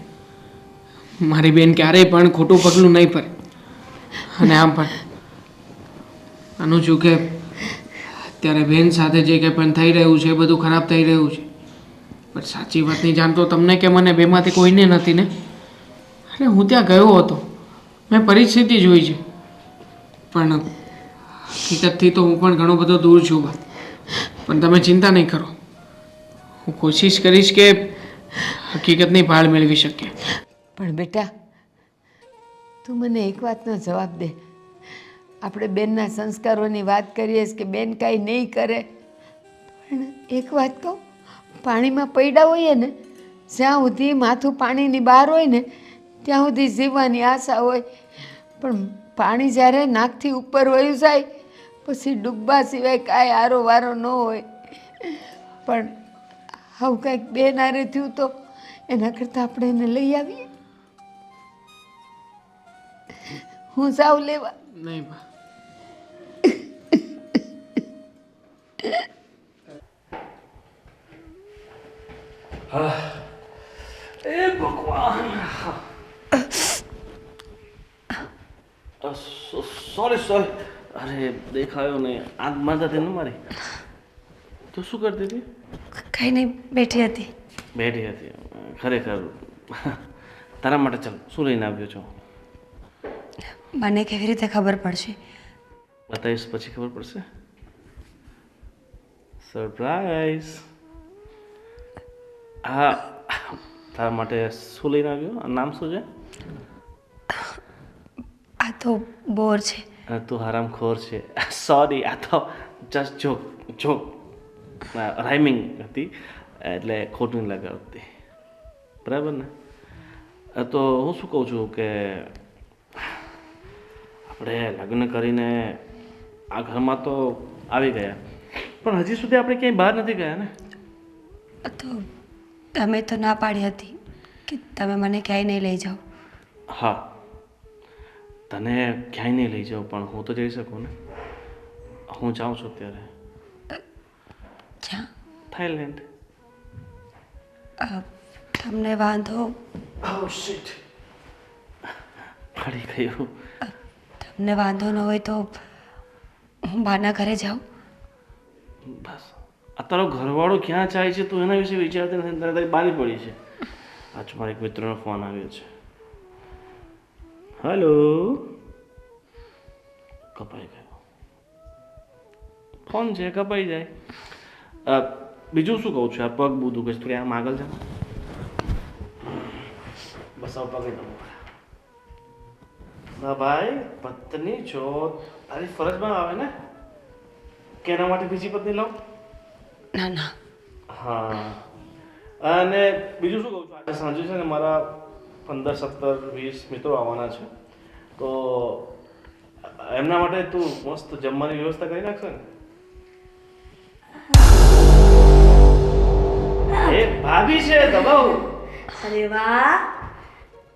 [SPEAKER 4] મારી બેન ક્યારેય પણ ખોટું પગલું નહીં ભરે. અને આમ પણ આનું શું કે અત્યારે બેન સાથે જે કંઈ પણ થઈ રહ્યું છે એ બધું ખરાબ થઈ રહ્યું છે, પણ સાચી વાત નહીં જાણતો તમને કે મને બેમાંથી કોઈને નથી ને. અરે હું ત્યાં ગયો હતો, મેં પરિસ્થિતિ જોઈ છે, પણ હકીકતથી તો હું પણ ઘણો બધો દૂર છું બા. પણ તમે ચિંતા નહીં કરો, હું કોશિશ કરીશ કે હકીકતની ભાળ મેળવી શકીએ.
[SPEAKER 3] પણ બેટા, તું મને એક વાતનો જવાબ દે. આપણે બેનના સંસ્કારોની વાત કરીએ કે બેન કાંઈ નહીં કરે, પણ એક વાત કહું, પાણીમાં પડ્યા હોઈએ ને, જ્યાં સુધી માથું પાણીની બહાર હોય ને ત્યાં સુધી જીવવાની આશા હોય, પણ પાણી જ્યારે નાકથી ઉપર વયું જાય પછી ડૂબવા સિવાય કાંઈ આરો વારો ન હોય. પણ આવું કાંઈક બેન હારે થયું તો એના કરતાં આપણે એને લઈ આવીએ. હું સાવ લેવા
[SPEAKER 4] નહીં બા.
[SPEAKER 1] એ ભગવાન, સોરી. અરે દેખાયો નહીં, આંખમાં જતી ને મારી. તું શું કરતી હતી?
[SPEAKER 2] કંઈ નહીં, બેઠી હતી.
[SPEAKER 1] બેઠી હતી? ખરેખર તારા માટે ચાલ, શું લઈને આવ્યો છો?
[SPEAKER 2] મને કેવી રીતે ખબર પડશે?
[SPEAKER 1] બતાવીશ પછી ખબર પડશે. સરપ્રાઈઝ. હા, તારા માટે શું લઈને આવ્યો? આ નામ શું છે?
[SPEAKER 2] આ તો બોર છે.
[SPEAKER 1] તું હરામખોર છે. સોરી, આ તો જસ્ટ જોક રાઇમિંગ હતી, એટલે ખોટું લગાવતી. બરાબર ને? તો હું શું કહું છું કે આપણે લગ્ન કરીને આ ઘરમાં તો આવી ગયા, પણ હજી સુધી આપણે ક્યાંય બહાર નથી ગયા ને?
[SPEAKER 2] તો તમે તો ના પાડી હતી કે તમે મને ક્યાંય નહીં લઈ જાઓ.
[SPEAKER 1] હા, તને ક્યાંય નહીં લઈ જાઉં, પણ હું તો જઈ શકું ને. હું જાઉં છું અત્યારે
[SPEAKER 2] જ્યાં
[SPEAKER 1] થાઈલેન્ડ.
[SPEAKER 2] તમને વાંધો?
[SPEAKER 1] પડી ગયું.
[SPEAKER 2] તમને વાંધો ન હોય તો હું બાના ઘરે જાઉં?
[SPEAKER 1] બસ, આ તારો ઘરવાળો ક્યાં જાય છે તું એના વિશે વિચારતી નથી, તારી બાની પડી છે. આજમાં એક મિત્રનો ફોન આવ્યો છે. હેલો. કપાઈ ગયો ફોન છે, કપાઈ જાય. બીજું શું કહું છું, આ પગ બહુ દુખે છે, થોડી આમ આગળ જા. બસ આવ પગે દઉં. ના ભાઈ, પત્ની છો તારી ફરજમાં આવે ને કે એના માટે બીજી પત્ની લાવ.
[SPEAKER 2] ના ના,
[SPEAKER 1] હા, અને બીજું શું કહું છું, આજે સાંજે છે ને મારા 15, 17, 20 મિત્રો આવવાના છે, તો એમના માટે તું મસ્ત જમવાની વ્યવસ્થા કરી નાખશે ને? એ ભાભી છે દબાવ.
[SPEAKER 6] અરે વાહ,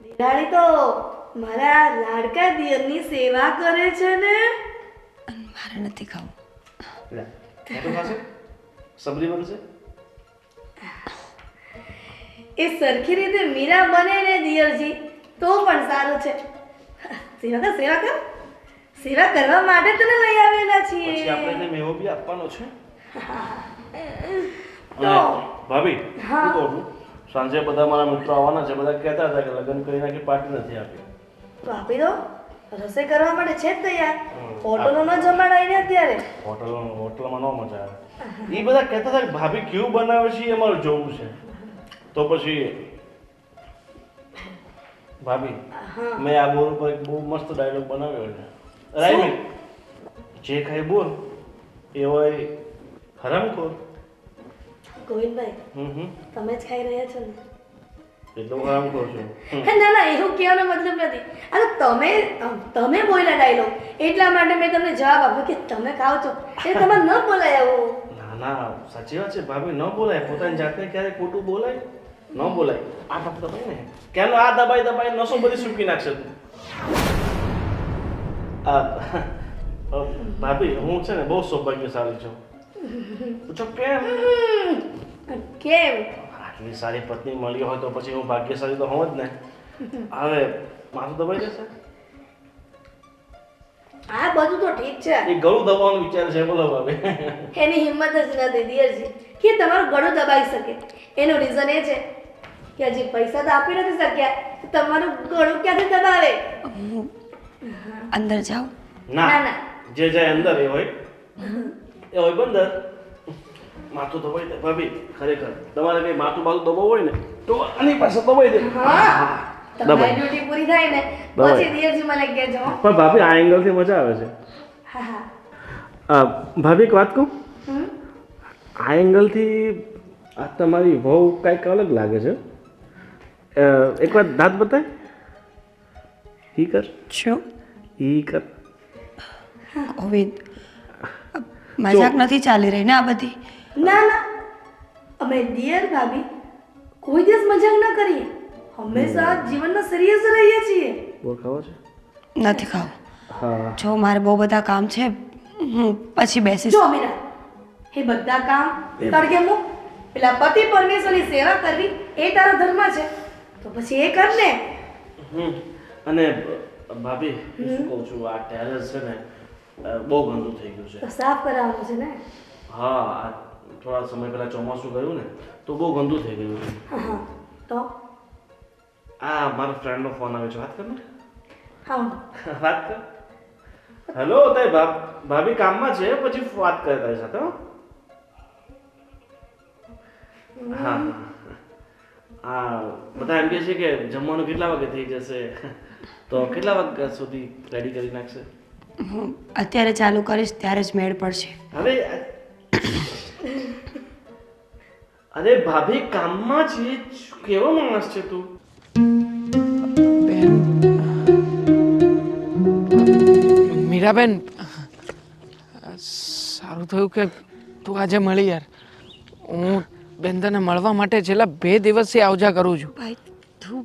[SPEAKER 6] દિવાળી તો મારા લાડકા દિયરની સેવા કરે છે ને.
[SPEAKER 2] મારે નથી ખાવું.
[SPEAKER 1] લે, મોટું ખાશે? સબ્જી બનશે?
[SPEAKER 6] એ સરખી રીતે મીરા બને ને દિયરજી તો પણ સારું છે. સેવા કર, સેવા કર. સેવા કરવા માટે તને લઈ આવેલા
[SPEAKER 1] પછી
[SPEAKER 6] છીએ.
[SPEAKER 1] આપણે એને મેવો બી આપવાનો છે.
[SPEAKER 6] તો
[SPEAKER 1] અને ભાભી,
[SPEAKER 6] હા.
[SPEAKER 1] શું કહું છું, સાંજે બધા મારા મિત્રો આવવાના છે, બધા કહેતા હતા કે લગ્ન કરી નાખી, પાર્ટી નથી આપી.
[SPEAKER 6] તો આપી દો, રસોઈ કરવા માટે છે જ તૈયાર. હોટલો ન જમાડાય ને અત્યારે.
[SPEAKER 1] હોટલમાં ન મજા આવે. એ બધા કહેતા હતા કે ભાભી કેવું બનાવે છે એ અમારે જોવું છે. તો પછી ભાભી, મેં આ બોલ ઉપર એક બહુ મસ્ત ડાયલોગ બનાવ્યો છે. રાઈમિંગ, જે કાંઈ બોલ એ હોય હરામખોર.
[SPEAKER 6] ગોવિંદભાઈ, તમે જ ખાઈ રહ્યા છો ને?
[SPEAKER 1] એટલો હરામખોર છું.
[SPEAKER 6] ના ના, એવું કહેવાનો મતલબ નથી. આ તો તમે બોલ્યા ડાયલોગ એટલા માટે મેં તમને જવાબ આપ્યો કે તમે ખાઓ છો, એ તમારે ન બોલાય આવું.
[SPEAKER 1] ના ના, સાચી વાત છે ભાભી, ન બોલાય. પોતાની જાતને ક્યારે ખોટું બોલાય? ન બોલાય. આ ફક્ત દબાઈ ને ક્યાંનો આ દબાઈ દબાઈ નસો બધી સૂકી નાખશે તું. ભાભી, હું છે ને બહુ સૌભાગ્યશાળી છું. પૂછો કેમ?
[SPEAKER 6] કેમ?
[SPEAKER 1] આટલી સારી પત્ની મળી હોય તો પછી હું ભાગ્યશાળી તો હોઉં જ ને. હવે માથું દબાઈ જશે?
[SPEAKER 6] આ બધું તો ઠીક છે,
[SPEAKER 1] એ ગળું દબાવવાનો વિચાર છે, બોલો ભાભી.
[SPEAKER 6] એની હિંમત જ નથી દિયરજી કે તમારું ગળું દબાઈ શકે. એનું રીઝન એ છે કે હજી પૈસા તો આપી નથી શક્યા, તો તમારું ગળું ક્યાંથી દબાવે?
[SPEAKER 2] હું અંદર જાઉં?
[SPEAKER 6] ના,
[SPEAKER 1] ના,
[SPEAKER 6] ના.
[SPEAKER 1] જે જાય અંદર એ હોય બંદર. માથું દબાઈ દે ભાભી. ખરેખર તમારે કઈ માથું બાથું દબાવવું હોય ને તો આની પાસે દબાઈ દે.
[SPEAKER 6] હા, તમારી
[SPEAKER 1] દબાઈ.
[SPEAKER 6] ડ્યુટી પૂરી થાય ને
[SPEAKER 1] દબાઈ.
[SPEAKER 6] પછી દિયરજી મને કહેજો.
[SPEAKER 1] પણ ભાભી, આ એંગલથી મજા આવે છે.
[SPEAKER 6] હા હા.
[SPEAKER 1] ભાભી, એક વાત કહું,
[SPEAKER 6] હમ?
[SPEAKER 1] આ એંગલથી આ તમારી વહુ કંઈક અલગ લાગે છે. એક વાર દાંત બતાય. ઈ કર,
[SPEAKER 2] શું
[SPEAKER 1] ઈ કર.
[SPEAKER 2] ગોવિંદ, મજાક નથી ચાલી રહી ને આ બધી?
[SPEAKER 6] ના ના, અમે દિયર ભાભી કોઈ દિવસ મજાક ના કરીએ, હંમેશા જીવનમાં સિરિયસ રહીએ છીએ.
[SPEAKER 1] બોલ ખાવો છે?
[SPEAKER 2] નથી ખાવું.
[SPEAKER 1] હા.
[SPEAKER 2] જો મારે બહુ બધા કામ છે, હું પછી બેસીશ.
[SPEAKER 6] જો મીરા, એ બધા કામ તડકે મૂક. પેલા પતિ પરમેશ્વરની સેવા કરવી એ તારો ધર્મ છે, તો પછી એ કર ને.
[SPEAKER 1] અને ભાભી, હું શું કહું છું, આ ટેરેસ છે ને બહુ ગંદુ થઈ ગયું છે.
[SPEAKER 6] તો સાફ કરાવવાનું છે ને.
[SPEAKER 1] હા, આ થોડા સમય પહેલા ચોમાસું ગયું ને તો બહુ ગંદુ થઈ ગયું છે.
[SPEAKER 6] હા હા. તો
[SPEAKER 1] આ મારા ફ્રેન્ડનો ફોન આવ્યો છે, વાત કર ને.
[SPEAKER 6] હા,
[SPEAKER 1] વાત કર. હેલો, તારી ભાભી કામમાં છે, પછી વાત કરે તારી સાથે. હો. હા હા, બધા એમ કહે છે કે જમવાનું કેટલા વાગે થઈ જશે, તો કેટલા વાગ્યા સુધી રેડી કરી નાખશે?
[SPEAKER 2] હું અત્યારે ચાલુ કરીશ ત્યારે જ મેળ પડશે.
[SPEAKER 1] હવે અરે ભાભી, કામમાં છે, કેવો માણસ છે તું?
[SPEAKER 4] બેન, મીરાબેન, સારું થયું કે તું આજે મળી યાર. હું બેન તને મળવા માટે છેલ્લા 2 દિવસથી આવજા કરું છું.
[SPEAKER 2] ભાઈ તું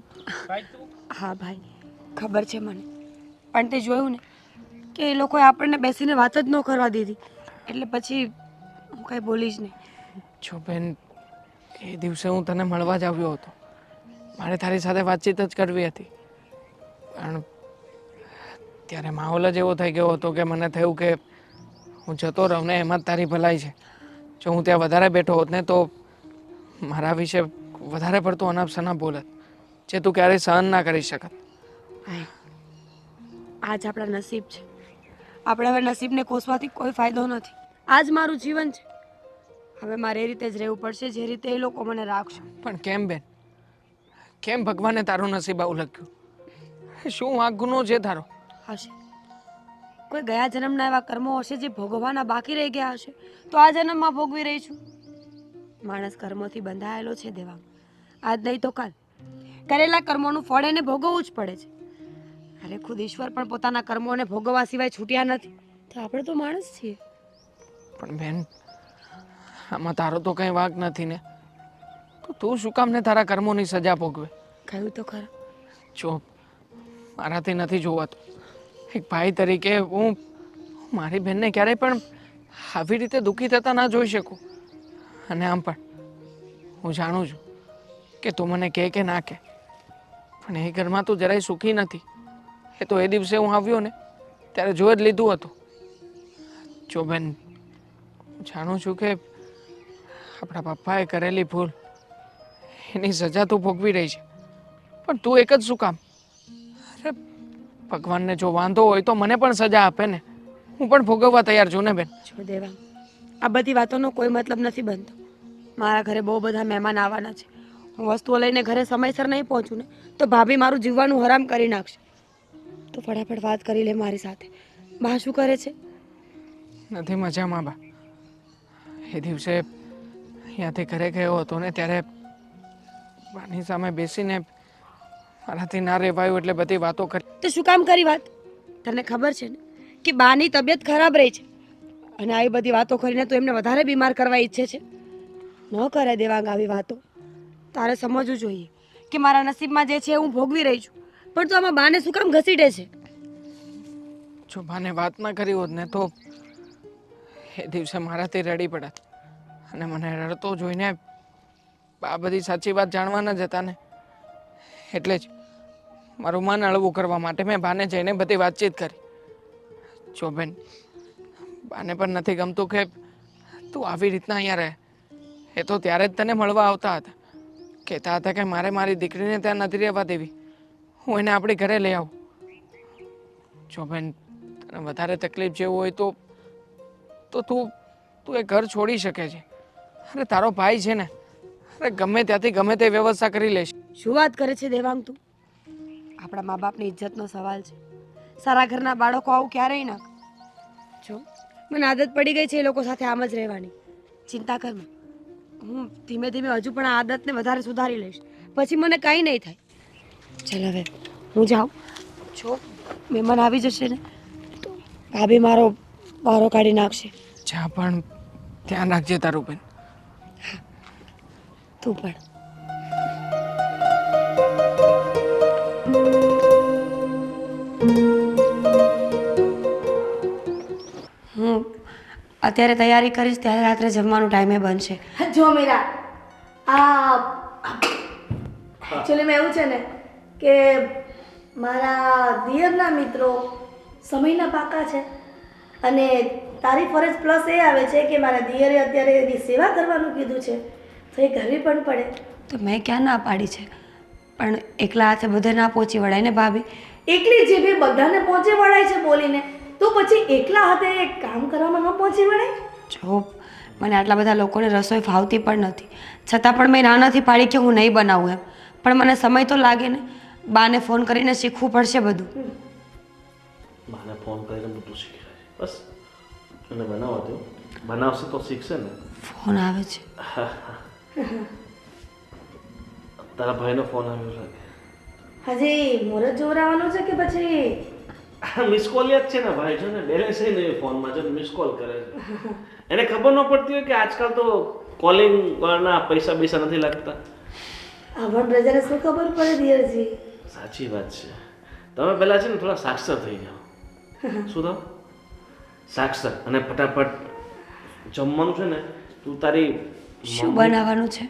[SPEAKER 2] હા ભાઈ, ખબર છે મને, પણ તે જોયું ને કે એ લોકોએ આપણને બેસીને વાત જ ન કરવા દીધી, એટલે પછી હું કંઈ બોલી જ નહીં.
[SPEAKER 4] જો બેન, એ દિવસે હું તને મળવા જ આવ્યો હતો. મારે તારી સાથે વાતચીત જ કરવી હતી, પણ ત્યારે માહોલ જ એવો થઈ ગયો હતો કે મને થયું કે હું જતો રહું ને એમાં જ તારી ભલાઈ છે. જો હું ત્યાં વધારે બેઠો હોત ને તો મારા વિશે વધારે પડતું અનાપ શનાપ બોલત. જે તું ક્યારેય સહન ના કરી શકત.
[SPEAKER 2] ભાઈ આજ આપણા નસીબ છે. આપણે હવે નસીબને કોસવાથી કોઈ ફાયદો નથી. આજ મારું જીવન છે. હવે મારે એ રીતે જ રહેવું પડશે જે રીતે એ લોકો મને રાખશે.
[SPEAKER 4] પણ કેમ બેન? કેમ ભગવાને તારું નસીબ આવું લખ્યું? શું વાંક ગુનો છે તારો?
[SPEAKER 2] હશે કોઈ ગયા જન્મના એવા કર્મો હશે જે ભોગવવાના બાકી રહી ગયા હશે, તો આ જન્મમાં ભોગવી રહી છું. માણસ કર્મોથી બંધાયેલો છે દેવાંગ. આજ નહીં તો કાલ કરેલા કર્મોનું ફળ એને ભોગવવું જ પડે છે. અરે ખુદ ઈશ્વર પણ પોતાના કર્મોને ભોગવવા સિવાય છૂટ્યા નથી. તો આપણે તો માણસ છીએ.
[SPEAKER 4] પણ બેન, આમાં તારો તો કંઈ વાંક નથી ને. તો તું શું કામ ને તારા કર્મોની સજા ભોગવે?
[SPEAKER 2] કહ્યું તો ખરા.
[SPEAKER 4] જો મારાથી નથી જોવાતું. એક ભાઈ તરીકે હું મારી બહેનને ક્યારેય પણ આવી રીતે દુઃખી થતા ના જોઈ શકું. અને આમ પણ હું જાણું છું કે તું મને કહે કે ના કહે, પણ એ ઘરમાં તું જરાય સુખી નથી. એ તો એ દિવસે હું આવ્યો ને ત્યારે જોઈ જ લીધું હતું. જો બેન, હું જાણું છું કે આપણા પપ્પાએ કરેલી ભૂલ એની સજા તું ભોગવી રહી છે, પણ તું એક જ શું કામ? અરે ભગવાનને જો વાંધો હોય તો મને પણ સજા આપે ને. હું પણ ભોગવવા તૈયાર છું ને બેન.
[SPEAKER 2] જો દેવાંગ, આ બધી વાતોનો કોઈ મતલબ નથી બનતો. મારા ઘરે બહુ બધા મહેમાન આવવાના છે. હું વસ્તુઓ લઈને ઘરે સમયસર નહીં પહોંચું ને તો ભાભી મારું જીવવાનું હરામ કરી નાખશે. તો ફટાફટ વાત કરી લે મારી સાથે. બા શું કરે છે?
[SPEAKER 4] નથી મજામાં બા. એ દિવસે અહીંયાથી ઘરે ગયો હતો ને ત્યારે બાની સામે બેસીને મારાથી ના રહેવાયું એટલે બધી વાતો કરી.
[SPEAKER 2] તો શું કામ કરી વાત? તને ખબર છે ને કે બાની તબિયત ખરાબ રહી છે અને આવી બધી વાતો કરીને તું એમને વધારે બીમાર કરવા ઈચ્છે છે. ન કરે દેવાંગ આવી વાતો. તારે સમજવું જોઈએ કે મારા નસીબમાં જે છે હું ભોગવી રહી છું, પણ તું આમાં બાને શું કામ ઘસીટે છે?
[SPEAKER 4] જો બાને વાત ના કરી હોત ને તો એ દિવસે મારાથી રડી પડત અને મને રડતો જોઈને આ બધી સાચી વાત જાણવા ન જતા ને. એટલે જ મારું મન હળવું કરવા માટે મેં બાને જઈને બધી વાતચીત કરી. જો બેન, બાને પણ નથી ગમતું કે તું આવી રીતના અહીંયા રહે. એ તો ત્યારે જ તને મળવા આવતા હતા. કહેતા હતા કે મારે મારી દીકરીને ત્યાં નથી રહેવા દેવી, હું એને આપણી ઘરે લઈ આવું. જો બેન, તને વધારે તકલીફ જેવું હોય તો તું એ ઘર છોડી શકે છે. અરે તારો ભાઈ છે ને, અરે ગમે ત્યાંથી ગમે તે વ્યવસ્થા કરી લેશે.
[SPEAKER 2] શું વાત કરે છે દેવાંગ તું? આપણા મા બાપની ઇજ્જતનો સવાલ છે. સારા ઘરના બાળકો આવું ક્યારેય ના કરે. જો મને આદત પડી ગઈ છે એ લોકો સાથે આમ જ રહેવાની. ચિંતા કર માં, હું ધીમે ધીમે હજુ પણ આ આદતને વધારે સુધારી લઈશ. પછી મને કાંઈ નહીં થાય. ચાલ હવે હું જાઉં. જો મહેમાન આવી જશે ને તો ભાભી મારો વારો કાઢી નાખશે.
[SPEAKER 4] જા, પણ ધ્યાન રાખજે તારું બેન.
[SPEAKER 2] તું પણ. હું અત્યારે તૈયારી કરીશ ત્યારે રાત્રે જમવાનું ટાઈમે બનશે.
[SPEAKER 6] જો મીરા, આ એકચ્યુઅલીમાં એવું છે ને કે મારા દિયરના મિત્રો સમયના પાકા છે અને તારી ફરજ પ્લસ એ આવે છે કે મારા દિયરે અત્યારે એની સેવા કરવાનું કીધું છે, તો એ કરવી પણ પડે.
[SPEAKER 2] તો મેં ક્યાં ના પાડી છે, પણ એકલા હાથે બધે ના પહોંચી વળાય ને ભાભી.
[SPEAKER 6] એકલી જીભે બધાને પહોંચી વળાય છે બોલીને, તો પછી એકલા હાથે કામ કરવામાં ન પહોંચી વળાય?
[SPEAKER 2] જો મને આટલા બધા લોકોને રસોઈ ફાવતી પણ નથી, છતાં પણ મેં ના નથી પાડી કે હું નહીં બનાવું એમ. પણ મને સમય તો લાગે ને. બાને ફોન કરીને શીખવું પડશે બધું.
[SPEAKER 1] બાને ફોન કરીને બધું શીખવાય. બસ એને બનાવવા દો, બનાવશે તો શીખશે ને.
[SPEAKER 2] ફોન આવે છે.
[SPEAKER 1] તારા ભાઈનો ફોન આવ્યો લાગે.
[SPEAKER 6] હજી મુહૂર્ત જોવરાવાનું છે કે પછી?
[SPEAKER 1] મિસ કોલ યાદ છે ને ભાઈ, જો ને બેલેન્સ એ નહીં ફોનમાં, જો મિસ કોલ કરે છે. એને ખબર ન પડતી હોય કે આજકાલ તો કોલિંગ વાળા પૈસા નથી લાગતા.
[SPEAKER 6] આવણ પ્રજાને શું ખબર પડે દિયરજી?
[SPEAKER 1] સાચી વાત છે. તમે પહેલા છે ને થોડા સાક્ષર થઈ જાઓ. શું થાવ? સાક્ષર. અને ફટાફટ જમવાનું છે ને તું તારી
[SPEAKER 2] શું બનાવવાનું છે?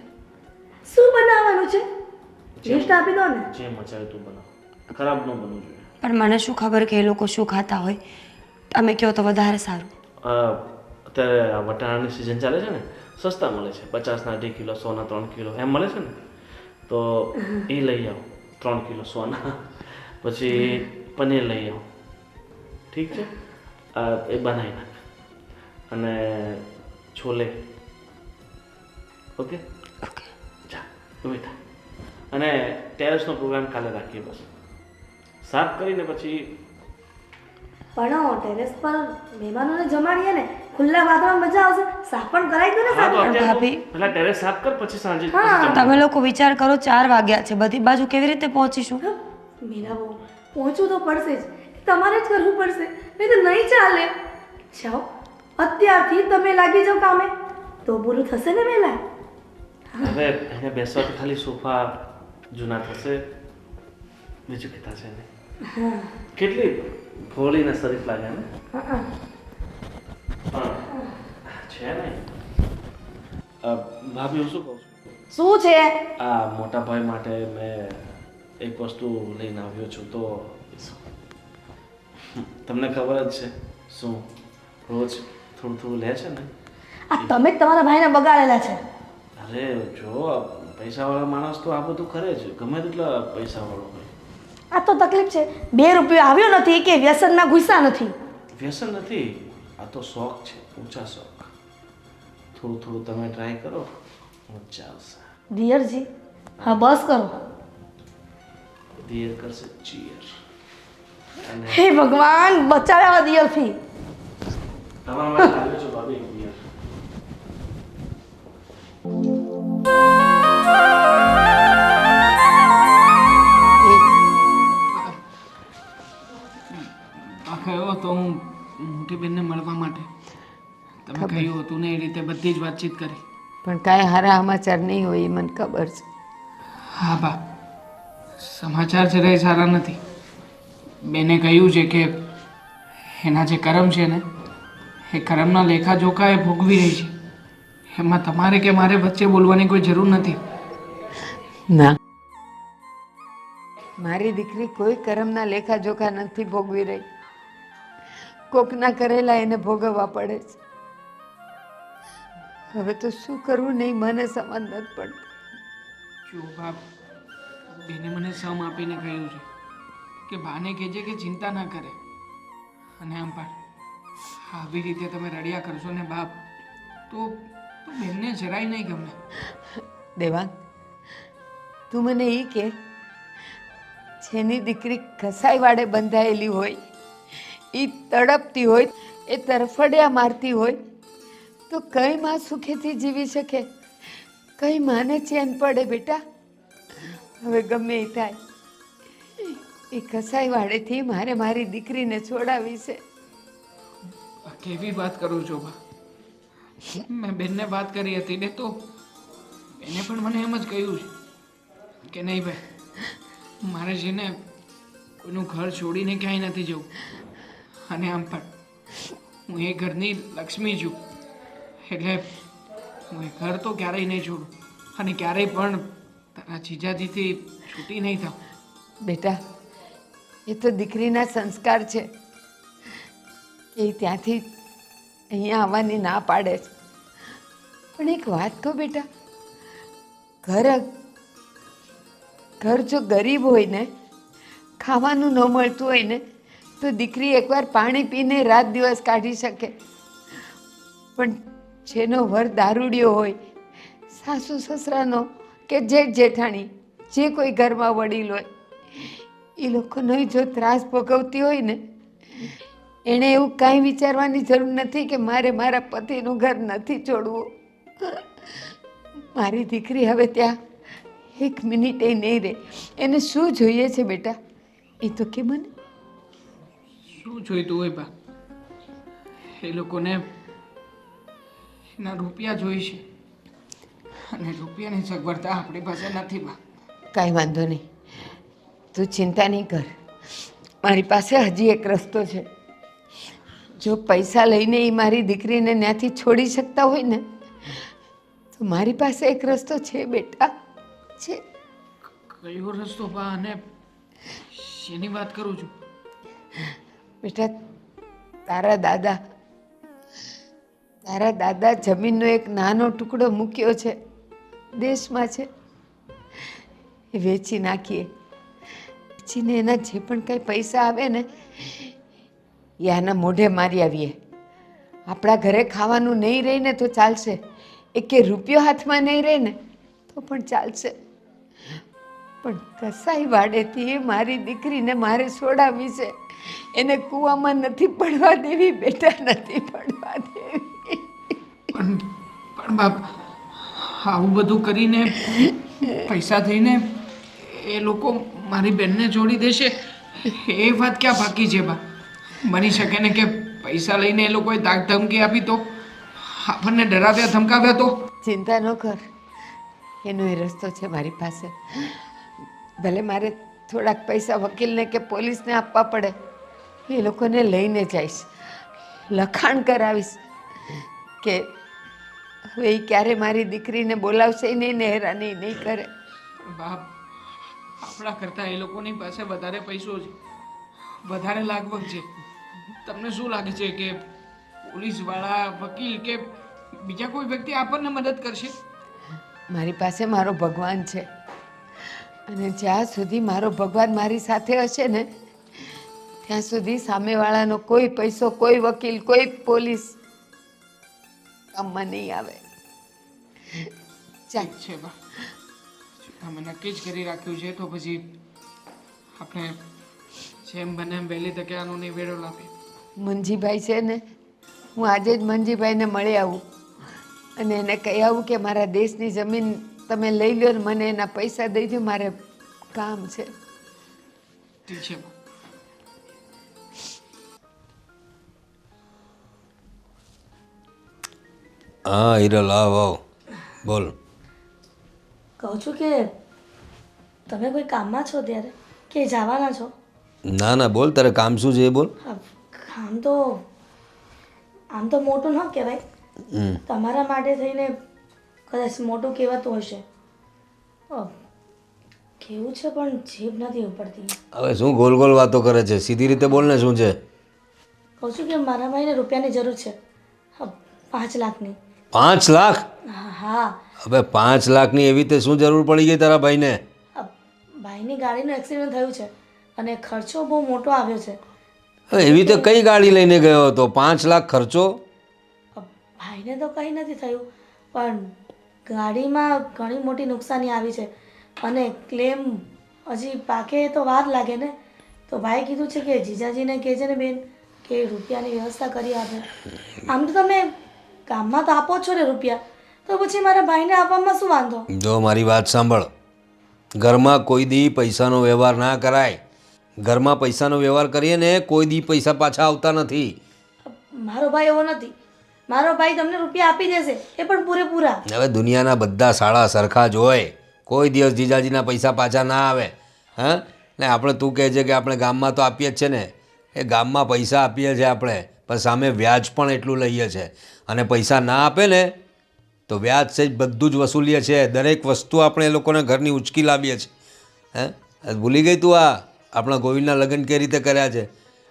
[SPEAKER 6] શું બનાવવાનું છે? લિસ્ટ આપી દો ને.
[SPEAKER 1] જે મચાવે તું બનાવ, ખરાબ ન બનવું જોઈએ.
[SPEAKER 2] પણ મને શું ખબર કે એ લોકો શું ખાતા હોય? તમે કહો તો વધારે સારું.
[SPEAKER 1] અત્યારે આ વટાણાની સિઝન ચાલે છે ને, સસ્તા મળે છે. 50ના 2 કિલો, 100ના 3 કિલો એમ મળે છે ને, તો એ લઈ આવો. 3 કિલો સોના, પછી પનીર લઈ આવું, ઠીક છે? એ બનાવી નાખ, અને છોલે. ઓકે જા બેટા. અને ટેરેસનો પ્રોગ્રામ કાલે રાખીએ, બસ સાફ કરીને પછી.
[SPEAKER 6] પણ ટેરેસ પર મહેમાનોને જમાડીએ ને, ખુલ્લા વાતાવરણ મજા આવશે. સાફ પણ કરાવી દો ને
[SPEAKER 1] હા, તો
[SPEAKER 6] સાફ.
[SPEAKER 1] અત્યારે
[SPEAKER 2] ભાભી.
[SPEAKER 1] પહેલા ટેરેસ સાફ કર, પછી સાંજે
[SPEAKER 2] તમે લોકો વિચાર કરો 4 વાગ્યા છે, બધી બાજુ કેવી રીતે પહોંચીશું?
[SPEAKER 6] મીરાબો, પહોંચવું તો પડશે જ. તમારે જ કરવું પડશે, નહીં તો નહીં ચાલે. જાઓ, અત્યારથી તમે લાગી જાઓ કામે, તો બોલું થશે ને વહેલા.
[SPEAKER 1] હવે એને બેસવાથી ખાલી સોફા જૂના થશે, બીજું કે થશે ને. કેટલી ભોળી ને શરીફ લાગે ને. પણ છે ને ભાભી, હું શું કહું છું,
[SPEAKER 6] શું છે?
[SPEAKER 1] આ મોટા ભાઈ માટે મેં એક વસ્તુ લઈને આવ્યો છું. તો તમને ખબર જ છે શું, રોજ થોડું થોડું લે છે ને.
[SPEAKER 6] આ તમે જ તમારા ભાઈને બગાડેલા છે.
[SPEAKER 1] અરે જો, પૈસાવાળા માણસ તો આ બધું કરે જ, ગમે તેટલા પૈસાવાળો હોય.
[SPEAKER 6] આ તો તકલીફ છે. 2 રૂપિયા આવ્યો નથી કે વ્યસનના ગુસ્સા નથી.
[SPEAKER 1] વ્યસન નથી, આ તો શોખ છે, ઊંચા શોખ. થોડું થોડું તમે ટ્રાય કરો, મજા આવશે.
[SPEAKER 6] દિયરજી, હા બસ કરો.
[SPEAKER 1] દિયર કરશે ચીયર. અને
[SPEAKER 6] હે ભગવાન, બચાવ્યા દિયરથી.
[SPEAKER 1] તમારા માટે લાવ્યો છું ભાભી દિયર.
[SPEAKER 4] ગયો હતો હું મોટી બેનને મળવા માટે. તમે કહ્યું હતું ને એ રીતે બધી જ વાતચીત કરી.
[SPEAKER 3] પણ કાંઈ સારા સમાચાર નહીં હોય એ મને ખબર છે.
[SPEAKER 4] હા બા, સમાચાર જરાય સારા નથી. બેને કહ્યું છે કે એના જે કરમ છે ને, એ કરમના લેખાજોખા એ ભોગવી રહી છે. એમાં તમારે કે મારે વચ્ચે બોલવાની કોઈ જરૂર નથી.
[SPEAKER 3] ના, મારી દીકરી કોઈ કરમના લેખા જોખા નથી ભોગવી રહી. કોકના કરેલા એને ભોગવવા પડે છે. હવે તો શું કરવું નહીં મને સમજ નથી પડતી.
[SPEAKER 4] જો બાપ, બેને મને સમ આપીને કહ્યું છે કે બાને કહેજે કે ચિંતા ના કરે. અને આમ પણ આવી રીતે તમે રડ્યા કરશો ને બાપ, તો બેનને જરાય નહીં ગમે.
[SPEAKER 3] દેવાંગ, તું મને એ કે, જેની દીકરી કસાઈ વાડે બંધાયેલી હોય, એ તડપતી હોય, એ તરફડિયા મારતી હોય, તો કઈ માં સુખેથી જીવી શકે? કઈ માને ચેન પડે બેટા? હવે ગમે એ થાય, એ કસાઈ વાડેથી મારે મારી દીકરીને છોડાવી છે.
[SPEAKER 4] કેવી વાત કરું છો બા? મેં બેનને વાત કરી હતી ને, તો બેને પણ મને એમ જ કહ્યું છે કે નહીં ભાઈ, મારે છે ને કોઈનું ઘર છોડીને ક્યાંય નથી જવું. અને આમ પણ હું એ ઘરની લક્ષ્મી છું, એટલે હું એ ઘર તો ક્યારેય નહીં છોડું, અને ક્યારેય પણ તારા જીજાજીથી છૂટી નહીં થાઉં.
[SPEAKER 3] બેટા, એ તો દીકરીના સંસ્કાર છે. એ ત્યાંથી અહીંયા આવવાની ના પાડે છે. પણ એક વાત કહું બેટા, ઘર જો ગરીબ હોય ને, ખાવાનું ન મળતું હોય ને, તો દીકરી એકવાર પાણી પીને રાત દિવસ કાઢી શકે. પણ જેનો વર દારૂડિયો હોય, સાસુ સસરાનો કે જેઠ જેઠાણી, જે કોઈ ઘરમાં વડીલ હોય, એ લોકોનો જો ત્રાસ ભોગવતી હોય ને, એણે એવું કાંઈ વિચારવાની જરૂર નથી કે મારે મારા પતિનું ઘર નથી છોડવું. મારી દીકરી હવે ત્યાં 1 મિનિટે નહીં રહે. એને શું જોઈએ છે બેટા, એ તો કે મને.
[SPEAKER 4] શું જોઈતું હોય બા? એ લોકોને એના રૂપિયા જોઈ છે, અને રૂપિયાની સગવડતા આપણી પાસે નથી બા.
[SPEAKER 3] કાંઈ વાંધો નહીં, તું ચિંતા નહીં કર. મારી પાસે હજી એક રસ્તો છે. જો પૈસા લઈને એ મારી દીકરીને ત્યાંથી છોડી શકતા હોય ને, તો મારી પાસે એક રસ્તો છે બેટા, છે.
[SPEAKER 4] કયો રસ્તો બા? અને શેની વાત કરું છું?
[SPEAKER 3] બેટા, તારા દાદા જમીનનો એક નાનો ટુકડો મૂક્યો છે, દેશમાં છે. એ વેચી નાખીએ વેચીને એના જે પણ કંઈ પૈસા આવે ને એ આના મોઢે મારી આવીએ. આપણા ઘરે ખાવાનું નહીં રહે ને તો ચાલશે, એકે રૂપિયો હાથમાં નહીં રહે ને તો પણ ચાલશે, પણ કસાઈ વાડેથી એ મારી દીકરીને મારે છોડાવી છે. એને કૂવામાં નથી પડવા દેવી બેટા, નથી પડવા દેવી.
[SPEAKER 4] પણ બાપ, આવું બધું કરીને પૈસા થઈને એ લોકો મારી બેનને છોડી દેશે એ વાત ક્યાં બાકી છે બા? બની શકે ને કે પૈસા લઈને એ લોકોએ તાક ધમકી આપી તો, આપણને ડરાવ્યા ધમકાવ્યા તો?
[SPEAKER 3] ચિંતા ન કર, એનો એ રસ્તો છે મારી પાસે. ભલે મારે થોડાક પૈસા વકીલને કે પોલીસને આપવા પડે, એ લોકોને લઈને જઈશ, લખાણ કરાવીશ કે હવે એ ક્યારે મારી દીકરીને બોલાવશે નહીં ને હેરાની નહીં કરે.
[SPEAKER 4] બાપ, આપણા કરતાં એ લોકોની પાસે વધારે પૈસો છે, વધારે લાગવગ છે. તમને શું લાગે છે કે પોલીસવાળા, વકીલ કે બીજા કોઈ વ્યક્તિ આપણને મદદ કરશે?
[SPEAKER 3] મારી પાસે મારો ભગવાન છે, અને જ્યાં સુધી મારો ભગવાન મારી સાથે હશે ને ત્યાં સુધી સામેવાળાનો કોઈ પૈસો, કોઈ વકીલ, કોઈ પોલીસ કામમાં નહીં આવે. ચાલ
[SPEAKER 4] છે બા, તમે નક્કી જ કરી રાખ્યું છે તો પછી આપણે જેમ બને એમ વહેલી તકે આનો નિવેડો લાવીએ.
[SPEAKER 3] મંજીભાઈ છે ને, હું આજે જ મંજીભાઈને મળી આવું અને એને કહી આવું કે મારા દેશની જમીન તમે લઈ લો ને મને એના પૈસા દઈ દો, મારે કામ છે.
[SPEAKER 4] ઠીક છે બા.
[SPEAKER 5] હા હિરલ, આવ આવ, બોલ.
[SPEAKER 6] કહું છું કે તમે કોઈ કામમાં છો ત્યારે કે જવાના છો?
[SPEAKER 5] ના ના, બોલ, તારે કામ શું છે એ બોલ.
[SPEAKER 6] હા, કામ તો આમ તો મોટું ન કહેવાય, તમારા માટે થઈને કદાચ મોટું કહેવાતું હશે. કેવું છે પણ જીભ નથી ઉપડતી.
[SPEAKER 5] હવે શું ગોલ ગોલ વાતો કરે છે? સીધી રીતે બોલ ને, શું છે?
[SPEAKER 6] કહું છું કે મારા ભાઈને રૂપિયાની જરૂર છે, 5 લાખની.
[SPEAKER 5] 5 લાખ?
[SPEAKER 6] હા.
[SPEAKER 5] હવે 5 લાખની એવી રીતે શું જરૂર પડી ગઈ તારા ભાઈને?
[SPEAKER 6] ભાઈની ગાડીનું એક્સિડન્ટ થયું છે અને ખર્ચો બહુ મોટો આવ્યો છે.
[SPEAKER 5] હવે એવી રીતે કઈ ગાડી લઈને ગયો હતો? 5 લાખ ખર્ચો?
[SPEAKER 6] ભાઈને તો કંઈ નથી થયું, પણ ગાડીમાં ઘણી મોટી નુકસાની આવી છે અને ક્લેમ હજી પાકે તો વાર લાગે ને. તો ભાઈ કીધું છે કે જીજાજીને કહેજે ને બેન કે રૂપિયાની વ્યવસ્થા કરી આપે. આમ તો તમે કામમાં તો આપો છો ને રૂપિયા, તો પછી મારા ભાઈને આપવામાં શું વાંધો?
[SPEAKER 5] જો મારી વાત સાંભળ, ઘરમાં કોઈ દી પૈસાનો વ્યવહાર ના કરાય. ઘરમાં પૈસાનો વ્યવહાર કરીએ ને કોઈ દી પૈસા પાછા આવતા નથી.
[SPEAKER 6] મારો ભાઈ એવો નથી, મારો ભાઈ તમને રૂપિયા આપી દેશે, એ પણ પૂરેપૂરા.
[SPEAKER 5] હવે દુનિયાના બધા શાળા સરખા જ હોય, કોઈ દિવસ જીજાજીના પૈસા પાછા ના આવે. હા, ને આપણે તું કહે છે કે આપણે ગામમાં તો આપીએ જ છે ને, એ ગામમાં પૈસા આપીએ છીએ આપણે, પણ સામે વ્યાજ પણ એટલું લઈએ છીએ. અને પૈસા ના આપે ને તો વ્યાજ સહિત બધું જ વસૂલીએ છીએ. દરેક વસ્તુ આપણે એ લોકોને ઘરની ઉચકી લાવીએ છીએ. હે, ભૂલી ગઈ તું? આ આપણા ગોવિંદના લગ્ન કઈ રીતે કર્યા છે?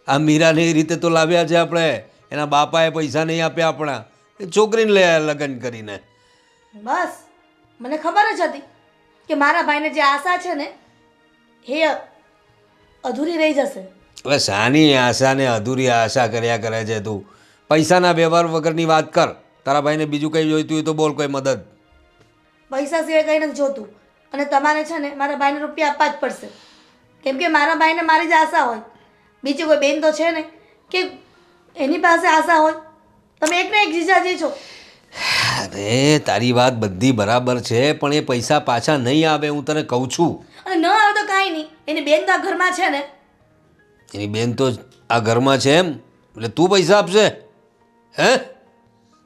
[SPEAKER 5] આ મીરાને એ રીતે તો લાવ્યા છે આપણે. એના બાપાએ પૈસા નહીં આપ્યા આપણા, એ છોકરીને લઈ આવ્યા લગ્ન કરીને.
[SPEAKER 6] બસ મને ખબર જ હતી કે મારા ભાઈને જે આશા છે ને એ અધૂરી રહી જશે.
[SPEAKER 5] હવે શાની આશા ને અધૂરી આશા કર્યા કરે છે તું? પૈસાના વ્યવહાર વગરની વાત કર. તારા ભાઈને બીજું કંઈ જોઈતું હોય તો બોલ, કોઈ મદદ.
[SPEAKER 6] પૈસા સિવાય કંઈ નથી જોતું, અને તમારે છે ને મારા ભાઈને રૂપિયા આપવા જ પડશે, કેમ કે મારા ભાઈને મારી જ આશા હોય. બીજી કોઈ બેન તો છે ને કે એની પાસે આશા હોય. તમે એક ને એક જીજાજી છો.
[SPEAKER 5] અરે તારી વાત બધી બરાબર છે, પણ એ પૈસા પાછા નહીં આવે, હું તને કહું છું.
[SPEAKER 6] અને ન આવે તો કાંઈ નહીં, એની બેન તો આ ઘરમાં છે ને.
[SPEAKER 5] એની બેન તો આ ઘરમાં છે એમ એટલે તું પૈસા આપશે? હે,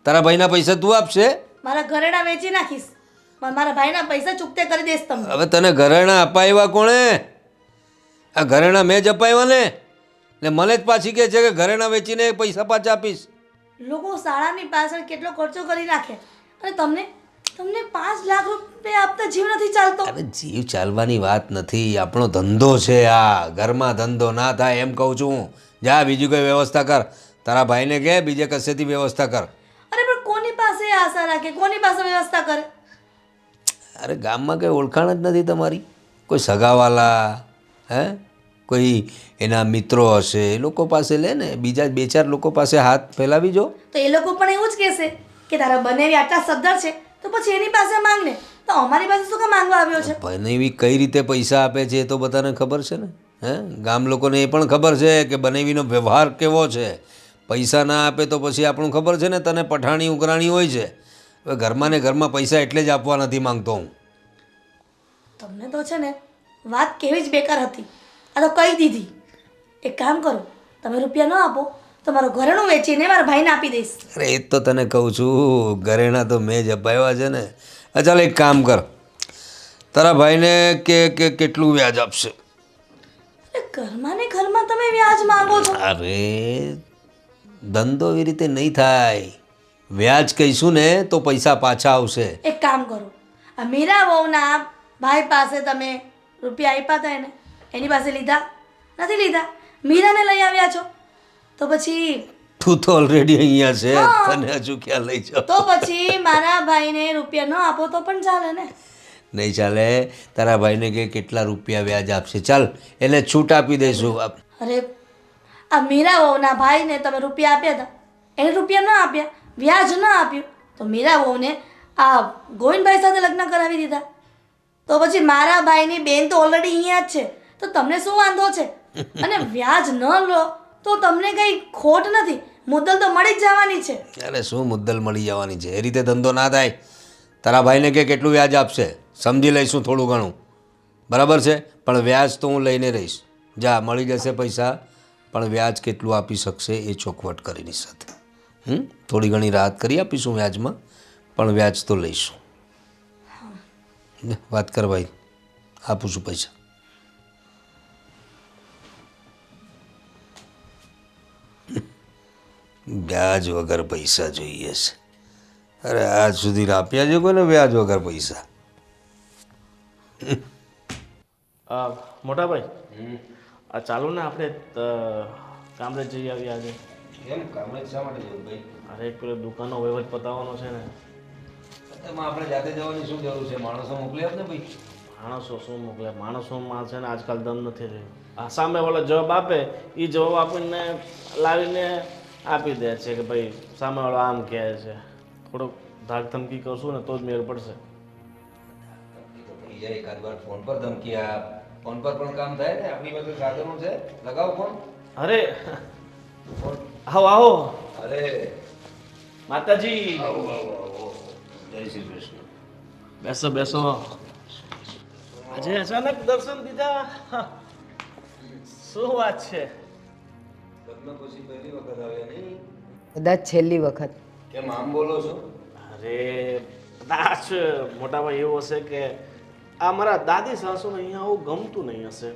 [SPEAKER 5] તારા ભાઈના પૈસા તું આપશે?
[SPEAKER 6] મારા ઘરેણા વેચી નાખીશ, પણ મારા ભાઈના પૈસા ચૂકતે કરી દઈશ તમને.
[SPEAKER 5] હવે તને ઘરેણા અપાવ્યા કોણે? આ ઘરેણા મેં જ અપાવ્યા ને મને જ પાછી કહે છે કે ઘરેણા વેચીને પૈસા પાછા આપીશ.
[SPEAKER 6] લોકો શાળાની પાછળ કેટલો ખર્ચો કરી નાખે, અને તમને 5 લાખ રૂપિયા આપતા જીવ નથી ચાલતો.
[SPEAKER 5] અરે જીવ ચાલવાની વાત નથી, આપણો ધંધો છે આ. ઘરમાં ધંધો ના થાય એમ કહું છું. જા બીજી કોઈ વ્યવસ્થા કર. તારા ભાઈને કહે બીજે કશેથી વ્યવસ્થા કર.
[SPEAKER 6] અરે પણ કોની પાસે આશા રાખે, કોની પાસે વ્યવસ્થા કરે?
[SPEAKER 5] અરે ગામમાં કંઈ ઓળખાણ જ નથી તમારી? કોઈ સગાવાલા? હે, કોઈ એના મિત્રો હશે એ લોકો પાસે લે ને, બીજા 2-4 લોકો પાસે હાથ ફેલાવી જો.
[SPEAKER 6] તો એ લોકો પણ એવું જ કહેશે કે તારા બનેવી આટલા સદ્ધર છે તો પછી એની પાસે માંગ ને, તો અમારી પાસે શું કામ માંગવા આવ્યો છે?
[SPEAKER 5] બનેવી કઈ રીતે પૈસા આપે છે એ તો બધાને ખબર છે ને. ગામ લોકોને એ પણ ખબર છે કે બનેવીનો વ્યવહાર કેવો છે. પૈસા ના આપે તો પછી આપણું ખબર છે ને તને પઠાણી ઉઘરાણી હોય છે. હવે ઘરમાં ને ઘરમાં પૈસા એટલે જ આપવા નથી માંગતો હું.
[SPEAKER 6] તમને તો છે ને વાત કેવી જ બેકાર હતી, આ તો કહી દીધી. એક કામ કરો, તમે રૂપિયા ન આપો તો મારું ઘરેણું વેચીને મારા ભાઈને આપી દઈશ.
[SPEAKER 5] અરે એ તો તને કહું છું, ઘરેણા તો મેં જ અપાવ્યા છે ને. ચાલ એક કામ કર, તારા ભાઈને કે કેટલું વ્યાજ આપશે.
[SPEAKER 6] અરે ઘરમાં ને ઘરમાં તમે વ્યાજ માંગો છો?
[SPEAKER 5] અરે ધંધો એવી રીતે નહીં થાય. વ્યાજ કહીશું ને તો પૈસા પાછા આવશે.
[SPEAKER 6] એક કામ કરો, આ મીરા વહુના ભાઈ પાસે તમે રૂપિયા આપ્યા હતા એને, એની પાસે લીધા નથી લીધા? મીરાને લઈ આવ્યા છો તો પછી
[SPEAKER 5] તું તો ઓલરેડી અહીંયા છે, તને હજુ ક્યાં લઈ જાઉં?
[SPEAKER 6] તો પછી મારા ભાઈને રૂપિયા ન આપો તો પણ ચાલે ને?
[SPEAKER 5] નહીં ચાલે. તારા ભાઈને કે કેટલા રૂપિયા વ્યાજ આપશે, ચાલ એને છૂટ આપી દઈશું.
[SPEAKER 6] અરે આ મીરા વહુના ભાઈને તમે રૂપિયા આપ્યા હતા, એને રૂપિયા ન આપ્યા, વ્યાજ ન આપ્યું, તો મીરા વહુને આ ગોવિંદભાઈ સાથે લગ્ન કરાવી દીધા. તો પછી મારા ભાઈની બેન તો ઓલરેડી અહીંયા જ છે, તો તમને શું વાંધો છે? અને વ્યાજ ન લો તો તમને કંઈ ખોટ નથી, મુદ્દલ તો મળી જ જવાની છે.
[SPEAKER 5] અરે શું મુદ્દલ મળી જવાની છે? એ રીતે ધંધો ના થાય. તારા ભાઈને કે કેટલું વ્યાજ આપશે સમજી લઈશું થોડું ઘણું, બરાબર છે? પણ વ્યાજ તો હું લઈને રહીશ. જા, મળી જશે પૈસા, પણ વ્યાજ કેટલું આપી શકશે એ ચોખવટ કરીની સાથે. થોડી ઘણી રાહત કરી આપીશું વ્યાજમાં, પણ વ્યાજ તો લઈશું. વાત કર ભાઈ, આપું છું પૈસા. વ્યાજ વગર પૈસા જોઈએ છે. અરે આજ સુધી આપ્યા છે કોઈને વ્યાજ વગર પૈસા?
[SPEAKER 1] મોટા ભાઈ, આ ચાલો ને આપણે કામરેજ જઈ આવીએ આજે.
[SPEAKER 5] કેમ કામરેજ શા માટે જવું ભાઈ?
[SPEAKER 1] અરે પેલો દુકાનનો વહીવટ પતાવવાનો છે ને.
[SPEAKER 5] એમાં આપણે જાતે જવાની શું જરૂર છે? માણસો મોકલી આપ ને ભાઈ.
[SPEAKER 1] માણસો શું મોકલે? માણસોમાં છે ને આજકાલ દમ નથી રહ્યો. આ સામેવાળો જવાબ આપે એ જવાબ આપીને લાવીને આપી દે છે કે ભાઈ સામેવાળો આમ કહે છે. થોડોક ધાક ધમકી કરશું ને તો જ મેળ પડશે.
[SPEAKER 5] થઈ જાય એકાદ વાર ફોન પર ધમકી આપ. ફોન પર પણ કામ થાય ને, આપણી પાસે સાધનો છે. લગાવો ફોન.
[SPEAKER 1] અરે આવો આવો.
[SPEAKER 5] અરે
[SPEAKER 1] માતાજી,
[SPEAKER 5] આવો આવો આવો. જય શ્રી કૃષ્ણ.
[SPEAKER 1] બેસો બેસો. આજે અચાનક દર્શન દીધા, શું વાત છે?
[SPEAKER 5] લગ્ન પછી પહેલી વખત આવ્યા નહીં?
[SPEAKER 3] કદાચ છેલ્લી વખત.
[SPEAKER 5] કેમ આમ બોલો છો?
[SPEAKER 1] અરે કદાચ મોટાભાઈ એવું હશે કે આ મારા દાદી સાસુને અહીંયા આવું ગમતું નહીં હશે.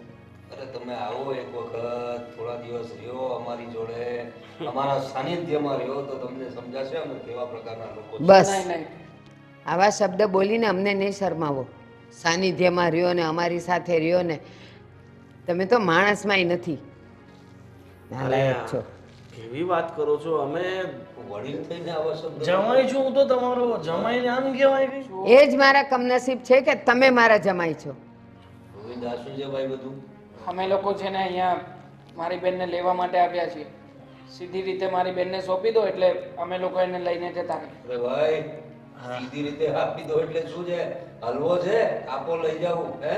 [SPEAKER 5] અરે તમે આવો એક વખત, થોડા દિવસ રહ્યો અમારી જોડે, અમારા સાનિધ્યમાં રહ્યો તો તમને સમજાશે અમે કેવા પ્રકારના લોકો છીએ.
[SPEAKER 3] બસ
[SPEAKER 4] નહીં નહીં,
[SPEAKER 3] આવા શબ્દ બોલીને અમને નહીં શરમાવો. સાનિધ્યમાં રહ્યો ને અમારી સાથે રહ્યો ને, તમે તો માણસમાંય નથી. નાલાયક છો.
[SPEAKER 1] કેવી વાત કરો છો? અમે
[SPEAKER 5] વડીલ થઈને આવા શબ્દ
[SPEAKER 1] જમાઈ છું હું તો તમારો જમાઈને આમ કહેવાય ગઈ.
[SPEAKER 3] એ જ મારા કમનસીબ છે કે તમે મારા જમાઈ છો.
[SPEAKER 5] ગોવિંદ, આ શું છે ભાઈ બધું?
[SPEAKER 4] અમે લોકો છે ને અહીંયા મારી બેનને લેવા માટે આવ્યા છીએ. સીધી રીતે મારી બેનને સોંપી દો એટલે અમે લોકો એને લઈને જતા રહીએ.
[SPEAKER 5] અરે ભાઈ, સીધી રીતે આપી દો એટલે શું છે? હલવો છે? આપો લઈ જાઉં? હે,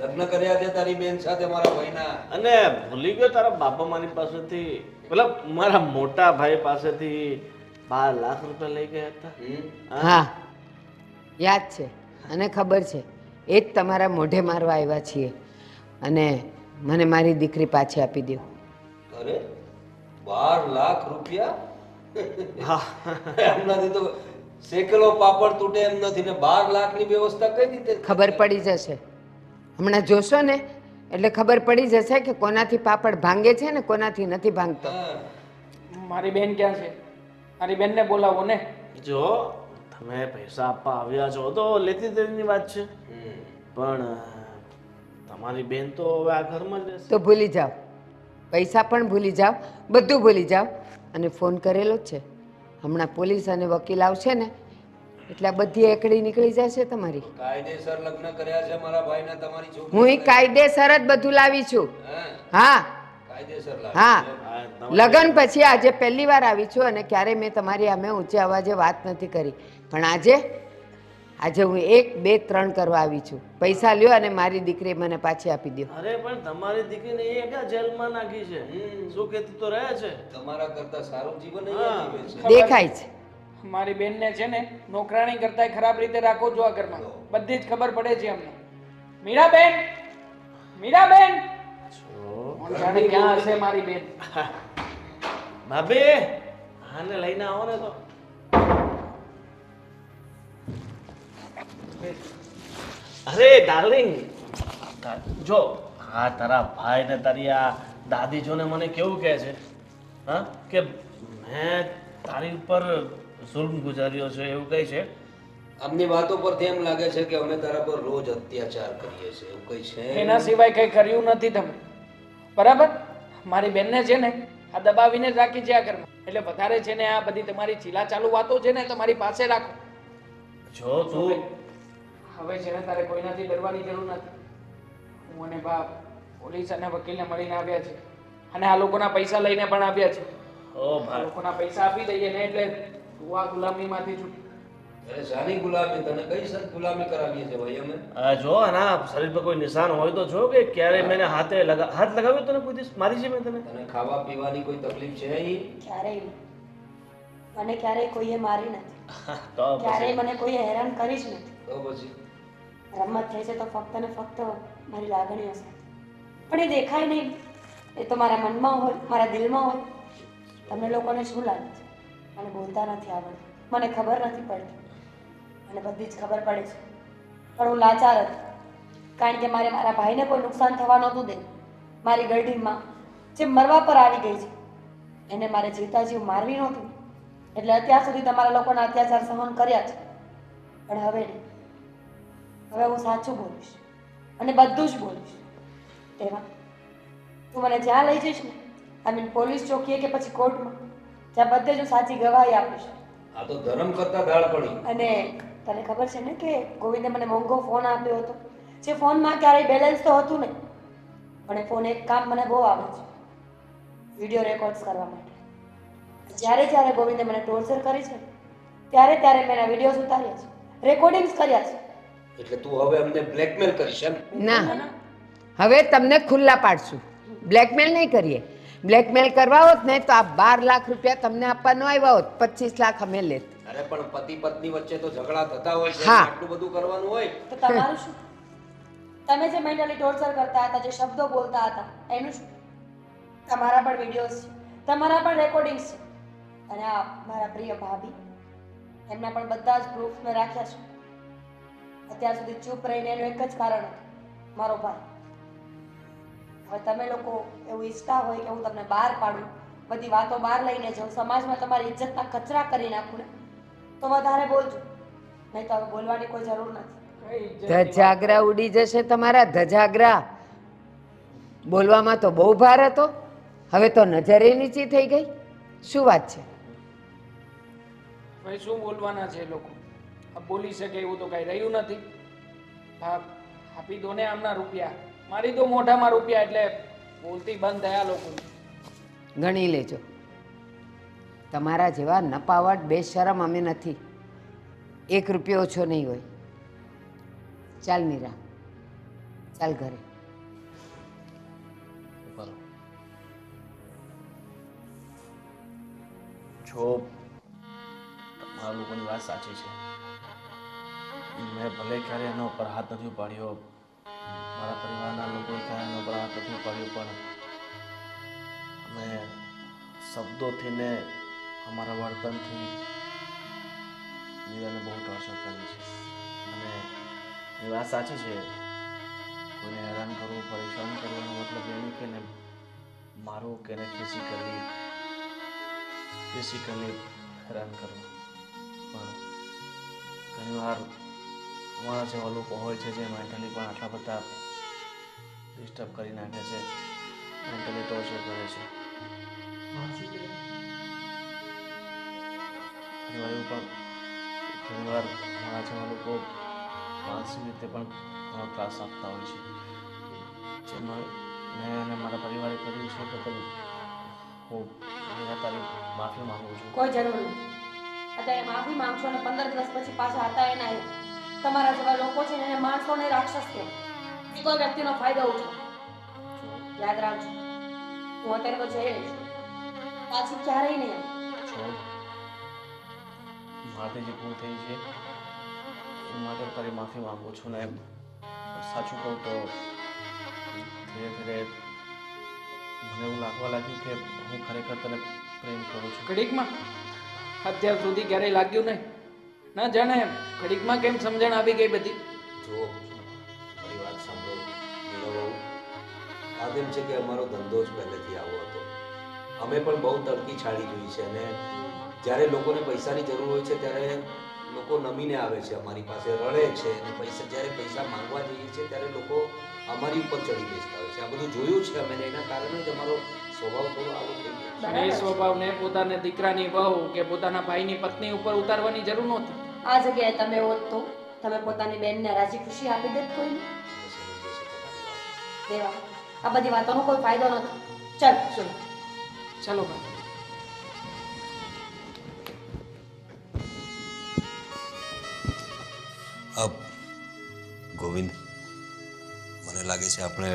[SPEAKER 5] લગ્ન કર્યા છે તારી બેન સાથે મારા ભાઈના.
[SPEAKER 1] અને ભૂલી ગયો તારા બાપા મારી પાસેથી પેલા મારા મોટા ભાઈ પાસેથી 12 લાખ રૂપિયા લઈ ગયા હતા.
[SPEAKER 3] હા, યાદ છે અને ખબર છે. એ જ તમારા મોઢે મારવા આવ્યા છીએ. અને મને મારી દીકરી પાછી આપી દો.
[SPEAKER 5] અરે 12 લાખ રૂપિયા? એમનાથી તો શેકેલો પાપડ તૂટે એમ નથી ને 12 લાખની વ્યવસ્થા કઈ રીતે?
[SPEAKER 3] ખબર પડી જશે. હમણાં જોશો ને એટલે ખબર પડી જશે કે કોનાથી પાપડ ભાંગે છે ને કોનાથી નથી ભાંગતો.
[SPEAKER 4] મારી બેન ક્યાં છે? મારી બેનને બોલાવો ને.
[SPEAKER 1] જો તમે પૈસા આપવા આવ્યા છો તો લેતી દેતીની વાત છે, પણ તમારી બેન તો હવે આ ઘરમાં જ રહેશે.
[SPEAKER 3] તો ભૂલી જાઓ, પૈસા પણ ભૂલી જાઓ, બધું ભૂલી જાઓ. અને ફોન કરેલો જ છે. હમણાં પોલીસ અને વકીલ આવશે ને એટલે આ બધી એકડી નીકળી જશે તમારી.
[SPEAKER 5] કાયદેસર લગ્ન કર્યા છે મારા ભાઈના તમારી છોકરી.
[SPEAKER 3] હું કાયદેસર જ બધું લાવી છું. હા
[SPEAKER 5] કાયદેસર લાગે
[SPEAKER 3] હા લગ્ન પછી આજે પહેલી વાર આવી છું અને ક્યારેય મેં તમારી સામે ઊંચે અવાજે વાત નથી કરી, પણ આજે હું 1, 2, 3 કરવા આવી છું. પૈસા લ્યો અને મારી દીકરી મને પાછી આપી દો.
[SPEAKER 1] અરે પણ તમારી દીકરીને એ ક્યાં જેલમાં નાખી છે? શું કહેતી તો રહ્યા છે?
[SPEAKER 5] તમારા કરતા સારું જીવન અહીંયા જીવે છે.
[SPEAKER 3] દેખાય છે.
[SPEAKER 4] મારી બેનને છે ને નોકરાણી કરતા ખરાબ રીતે રાખો છો આ ઘરમાં, બધી જ ખબર પડે છે અમને. મીરાબેન, મીરાબેન, કોણ જાણે ક્યાં હશે મારી બેન.
[SPEAKER 1] ભાભી આને લઈને આવો ને તો. અરે ડાર્લિંગ, જો હા તારા ભાઈ ને તારી આ દાદી જો ને મને કેવું કહે છે, હા કે મેં તારી ઉપર જુલ્મ ગુજાર્યો છે એવું કહે છે.
[SPEAKER 5] આમની વાતો પરથી એમ લાગે છે કે અમે તારા પર રોજ અત્યાચાર કરીએ છીએ, એવું કઈ છે?
[SPEAKER 4] એના સિવાય કઈ કર્યું નથી તમે, બરાબર? મારી બેનને છે ને આ દબાવીને જ રાખી છે આ ઘરમાં, એટલે વધારે છે ને આ બધી તમારી ચીલા ચાલુ વાતો છે ને તમારી પાસે રાખો.
[SPEAKER 1] જો તું
[SPEAKER 4] હવે છે ને તારે કોઈનાથી ડરવાની જરૂર નથી. હું અને બાપ પોલીસ અને વકીલને મળીને આવ્યા છે અને આ લોકોના પૈસા લઈને પણ આવ્યા છે.
[SPEAKER 1] ઓ
[SPEAKER 4] આ
[SPEAKER 1] ભાઈ,
[SPEAKER 4] લોકોના પૈસા આપી દઈએ ને એટલે તું આ ગુલામીમાંથી છૂટી.
[SPEAKER 5] અરે શાની ગુલામી? તને કઈ સત ગુલામી કરાવીએ છે ભાઈ અમે?
[SPEAKER 1] જો આના શરીર પર કોઈ નિશાન હોય તો જો કે ક્યારે મેં હાથ લગાવ્યો તને કોઈ દિવસ મારી છે મેં તને?
[SPEAKER 5] તને ખાવા પીવાની કોઈ તકલીફ છે અહીં?
[SPEAKER 2] ક્યારેય નહીં. મને ક્યારેય કોઈએ મારી નથી,
[SPEAKER 1] તો
[SPEAKER 2] ક્યારેય મને કોઈએ હેરાન કરી જ નથી.
[SPEAKER 5] તો પછી
[SPEAKER 2] રમત થઈ છે તો ફક્ત ને ફક્ત મારી લાગણીઓ સાથે, પણ એ દેખાય નહીં. એ તો મારા મનમાં હોય, મારા દિલમાં હોય. તમને લોકોને શું લાગે છે? મને બોલતા નથી આવડતું, મને ખબર નથી પડતી. મને બધી જ ખબર પડે છે, પણ હું લાચાર હતી, કારણ કે મારે મારા ભાઈને કોઈ નુકસાન થવા નહોતું દે. મારી ગરડીમાં જે મરવા પર આવી ગઈ છે એને મારે જીવતા જીવ મારવી નહોતી, એટલે અત્યાર સુધી તમારા લોકોના અત્યાચાર સહન કર્યા છે. પણ હવે નહીં, હવે હું સાચું બોલીશ અને બધું જ બોલીશ. એમાં તું મને જ્યાં લઈ જઈશ ને, આઈ મીન પોલીસ ચોકીએ કે પછી કોર્ટમાં, ત્યાં બધે જ હું સાચી ગવાહી આપીશ.
[SPEAKER 5] આ તો ધર્મ કરતા દાળ પડી.
[SPEAKER 2] અને તને ખબર છે ને કે ગોવિંદે મને મોંઘો ફોન આપ્યો હતો, જે ફોનમાં ક્યારેય બેલેન્સ તો હતું નહીં, પણ એ ફોન એક કામ મને બહુ આવે છે, વિડીયો રેકોર્ડ્સ કરવા માટે. જ્યારે જ્યારે ગોવિંદે મને ટોર્ચર કરી છે ત્યારે ત્યારે મેં એના વિડીયોઝ ઉતાર્યા છે, રેકોર્ડિંગ્સ કર્યા છે.
[SPEAKER 5] એટલે તું હવે અમને બ્લેકમેલ કરીશ એમ?
[SPEAKER 3] ના, હવે તમને ખુલ્લા પાડશું. બ્લેકમેલ નહીં કરીએ. બ્લેકમેલ કરવા હોત ને તો આ 12 લાખ રૂપિયા તમને આપવાનો આવ્યા હોત, 25 લાખ અમે લેત.
[SPEAKER 5] અરે પણ પતિ પત્ની વચ્ચે તો ઝઘડા થતા હોય છે,
[SPEAKER 3] હા.
[SPEAKER 5] આટલું બધું કરવાનું હોય?
[SPEAKER 2] તો તમારું શું? તમે જે મેન્ટલી ટોર્ચર કરતા હતા, જે શબ્દો બોલતા હતા, એનું શું? તમારા પણ વિડીયોઝ છે, તમારા પણ રેકોર્ડિંગ્સ છે, અને આ મારા પ્રિય ભાભી, એમના પણ બધા જ પ્રૂફ મેં રાખ્યા છે. અત્યાર સુધી ચૂપ રહીને એનું એક જ કારણ હતું, મારો ભાઈ. હવે તમે લોકો એવું ઈચ્છતા હોય કે હું તમને બહાર પાડું, બધી વાતો બહાર લઈને જાઉં, સમાજમાં તમારી ઇજ્જતના કચરા કરી નાખું ને, તો વધારે બોલજો, નહીં તો હવે બોલવાની કોઈ જરૂર નથી.
[SPEAKER 3] ધજાગરા ઉડી જશે તમારા, ધજાગરા. બોલવામાં તો બહુ ભાર હતો, હવે તો નજરે નીચી થઈ ગઈ. શું વાત છે?
[SPEAKER 4] ભાઈ શું બોલવાના છે લોકો? આ બોલી શકે એવું તો કઈ રહ્યું નથી. હા, આપી દો ને આમના રૂપિયા, મારી તો મોઢામાં રૂપિયા, એટલે બોલતી બંધ થયા લોકો.
[SPEAKER 3] ગણી લેજો, તમારા જેવા નપાવટ બેશરમ અમે નથી. 1 રૂપિયો ઓછો નહીં હોય. ચાલ મીરા, ચાલ ઘરે.
[SPEAKER 1] બરાબર. જો તમારા લોકોની વાત સાચી છે, મેં ભલે ક્યારે એના ઉપર હાથ નથી ઉપાડ્યો, મારા પરિવારના લોકોએ ક્યારે એના ઉપર હાથ નથી ઉપાડ્યો, પણ અમે શબ્દોથી ને અમારા વર્તનથી મીરાને બહુ ટોર્ચર કરી છે. અને એ વાત સાચી છે, કોઈને હેરાન કરવું, પરેશાન કરવાનો મતલબ એ નહીં કે ને મારું કે ને ફિઝિકલી હેરાન કરવું. પણ ઘણીવાર અમારા જેવા લોકો હોય છે જે મેન્ટલી પણ આટલા બધા ડિસ્ટર્બ કરી નાખે છે, મેન્ટલી ટોર્ચર કરે છે. ઘણીવાર એવું પણ ઘણીવાર અમારા જેવા લોકો માનસિક રીતે પણ ઘણો ત્રાસ આપતા હોય છે, જેમાં મેં અને મારા મારા પરિવારે કર્યું છે તો હું અહીંયા તારી માફી માંગુ છું.
[SPEAKER 2] કોઈ જરૂર નથી. અત્યારે માફી માંગશો અને 15 દિવસ પછી પાછા હતા એના એ. તમારા જેવા લોકો છે ને એને માણસોને રાક્ષસ કહે. કોઈ વ્યક્તિનો ફાયદો ઉઠો. યાદ રાખજો, હું અત્યારે તો જઈ રહી છું. પાછી ક્યારેય નહીં આવું.
[SPEAKER 1] છો મારાથી જે ભૂલ થઈ છે એ માટે તારી માફી માંગુ છું ને સાચું કહું તો ધીરે ધીરે મને એવું લાગવા લાગ્યું કે હું ખરેખર તને પ્રેમ કરું છું.
[SPEAKER 4] ઘડીકમાં અત્યાર સુધી ક્યારેય લાગ્યું નહીં. ના જાણે ઘડીકમાં કેમ સમજણ આવી ગઈ બધી.
[SPEAKER 5] જો મારી વાત સાંભળો મીરા બહુ. વાત એમ છે કે અમારો ધંધો જ પહેલેથી આવો હતો. અમે પણ બહુ તડકી છાડી જોઈ છે અને જ્યારે લોકોને પૈસાની જરૂર હોય છે ત્યારે લોકો નમીને આવે છે અમારી પાસે, રડે છે અને જ્યારે પૈસા માંગવા જઈએ છીએ ત્યારે લોકો અમારી ઉપર ચડી બેસતા હોય છે. આ બધું જોયું છે અમે, એના કારણે જ અમારો સ્વભાવ થોડો આવો થઈ ગયો.
[SPEAKER 4] એ સ્વભાવને પોતાના દીકરાની વહુ કે પોતાના ભાઈની પત્ની ઉપર ઉતારવાની જરૂર નહોતી.
[SPEAKER 2] આ જગ્યાએ તમે હોત તો તમે પોતાની બેનને રાજી ખુશી આપી દેત કોઈને? દેવા, આ બધી વાતોનો કોઈ ફાયદો નથી. ચાલ
[SPEAKER 4] ચલો ચાલો ભાઈ.
[SPEAKER 5] અબ ગોવિંદ, મને લાગે છે આપણે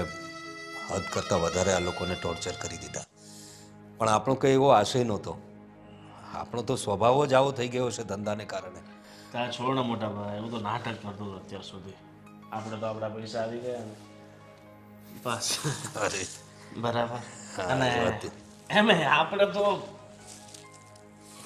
[SPEAKER 5] હદ કરતાં વધારે આ લોકોને ટોર્ચર કરી દીધા. પણ આપણો કંઈ એવો આશય નહોતો. આપણો તો સ્વભાવ જ આવો થઈ ગયો છે ધંધાને કારણે.
[SPEAKER 1] તારા છોડ ને મોટા ભાઈ, એવું તો નાટક કરતો હતો અત્યાર સુધી. આપણે તો આપણા પૈસા આવી ગયા ને બસ.
[SPEAKER 5] અરે
[SPEAKER 1] બરાબર.
[SPEAKER 5] હા,
[SPEAKER 1] અને
[SPEAKER 5] એ વાત.
[SPEAKER 1] એમે આપણે તો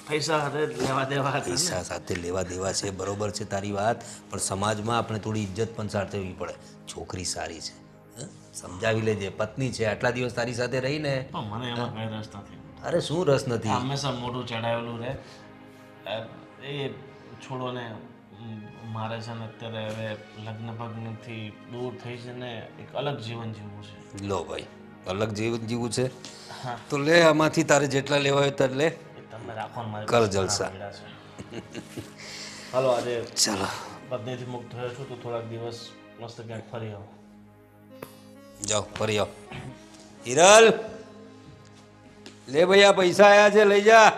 [SPEAKER 1] પૈસા સાથે લેવા દેવા હતા ને.
[SPEAKER 5] પૈસા સાથે લેવા દેવા છે, બરોબર છે તારી વાત, પણ સમાજમાં આપણે થોડી ઇજ્જત પણ સાચવવી પડે. છોકરી સારી છે, હં? સમજાવી લેજે, પત્ની છે, આટલા દિવસ તારી સાથે રહીને.
[SPEAKER 1] પણ મને એમાં કઈ રસ નથી.
[SPEAKER 5] અરે શું રસ નથી?
[SPEAKER 1] હંમેશા મોઢું ચડાવેલું રહે. એ છોડો ને, મારે છે ને અત્યારે હવે લગ્ન ભગ્નથી દૂર થઈ છે ને એક અલગ જીવન જીવવું છે.
[SPEAKER 5] લો ભાઈ, અલગ જીવન જીવું છે
[SPEAKER 1] હા.
[SPEAKER 5] તો લે, આમાંથી તારે જેટલા લેવા હોય ત્યારે લે.
[SPEAKER 1] એ તમે રાખો ને મારી
[SPEAKER 5] કર
[SPEAKER 1] પાસે
[SPEAKER 5] જલસા.
[SPEAKER 1] ઘણા પૈડા છે. હાલો, આજે
[SPEAKER 5] ચાલો
[SPEAKER 1] પત્નીથી મુક્ત થયો છું તો થોડાક દિવસ મસ્ત ક્યાંક ફરી આવો.
[SPEAKER 5] જાઓ, ફરી આવો. હિરલ, લે ભાઈ, આ પૈસા આયા છે, લઈ જા.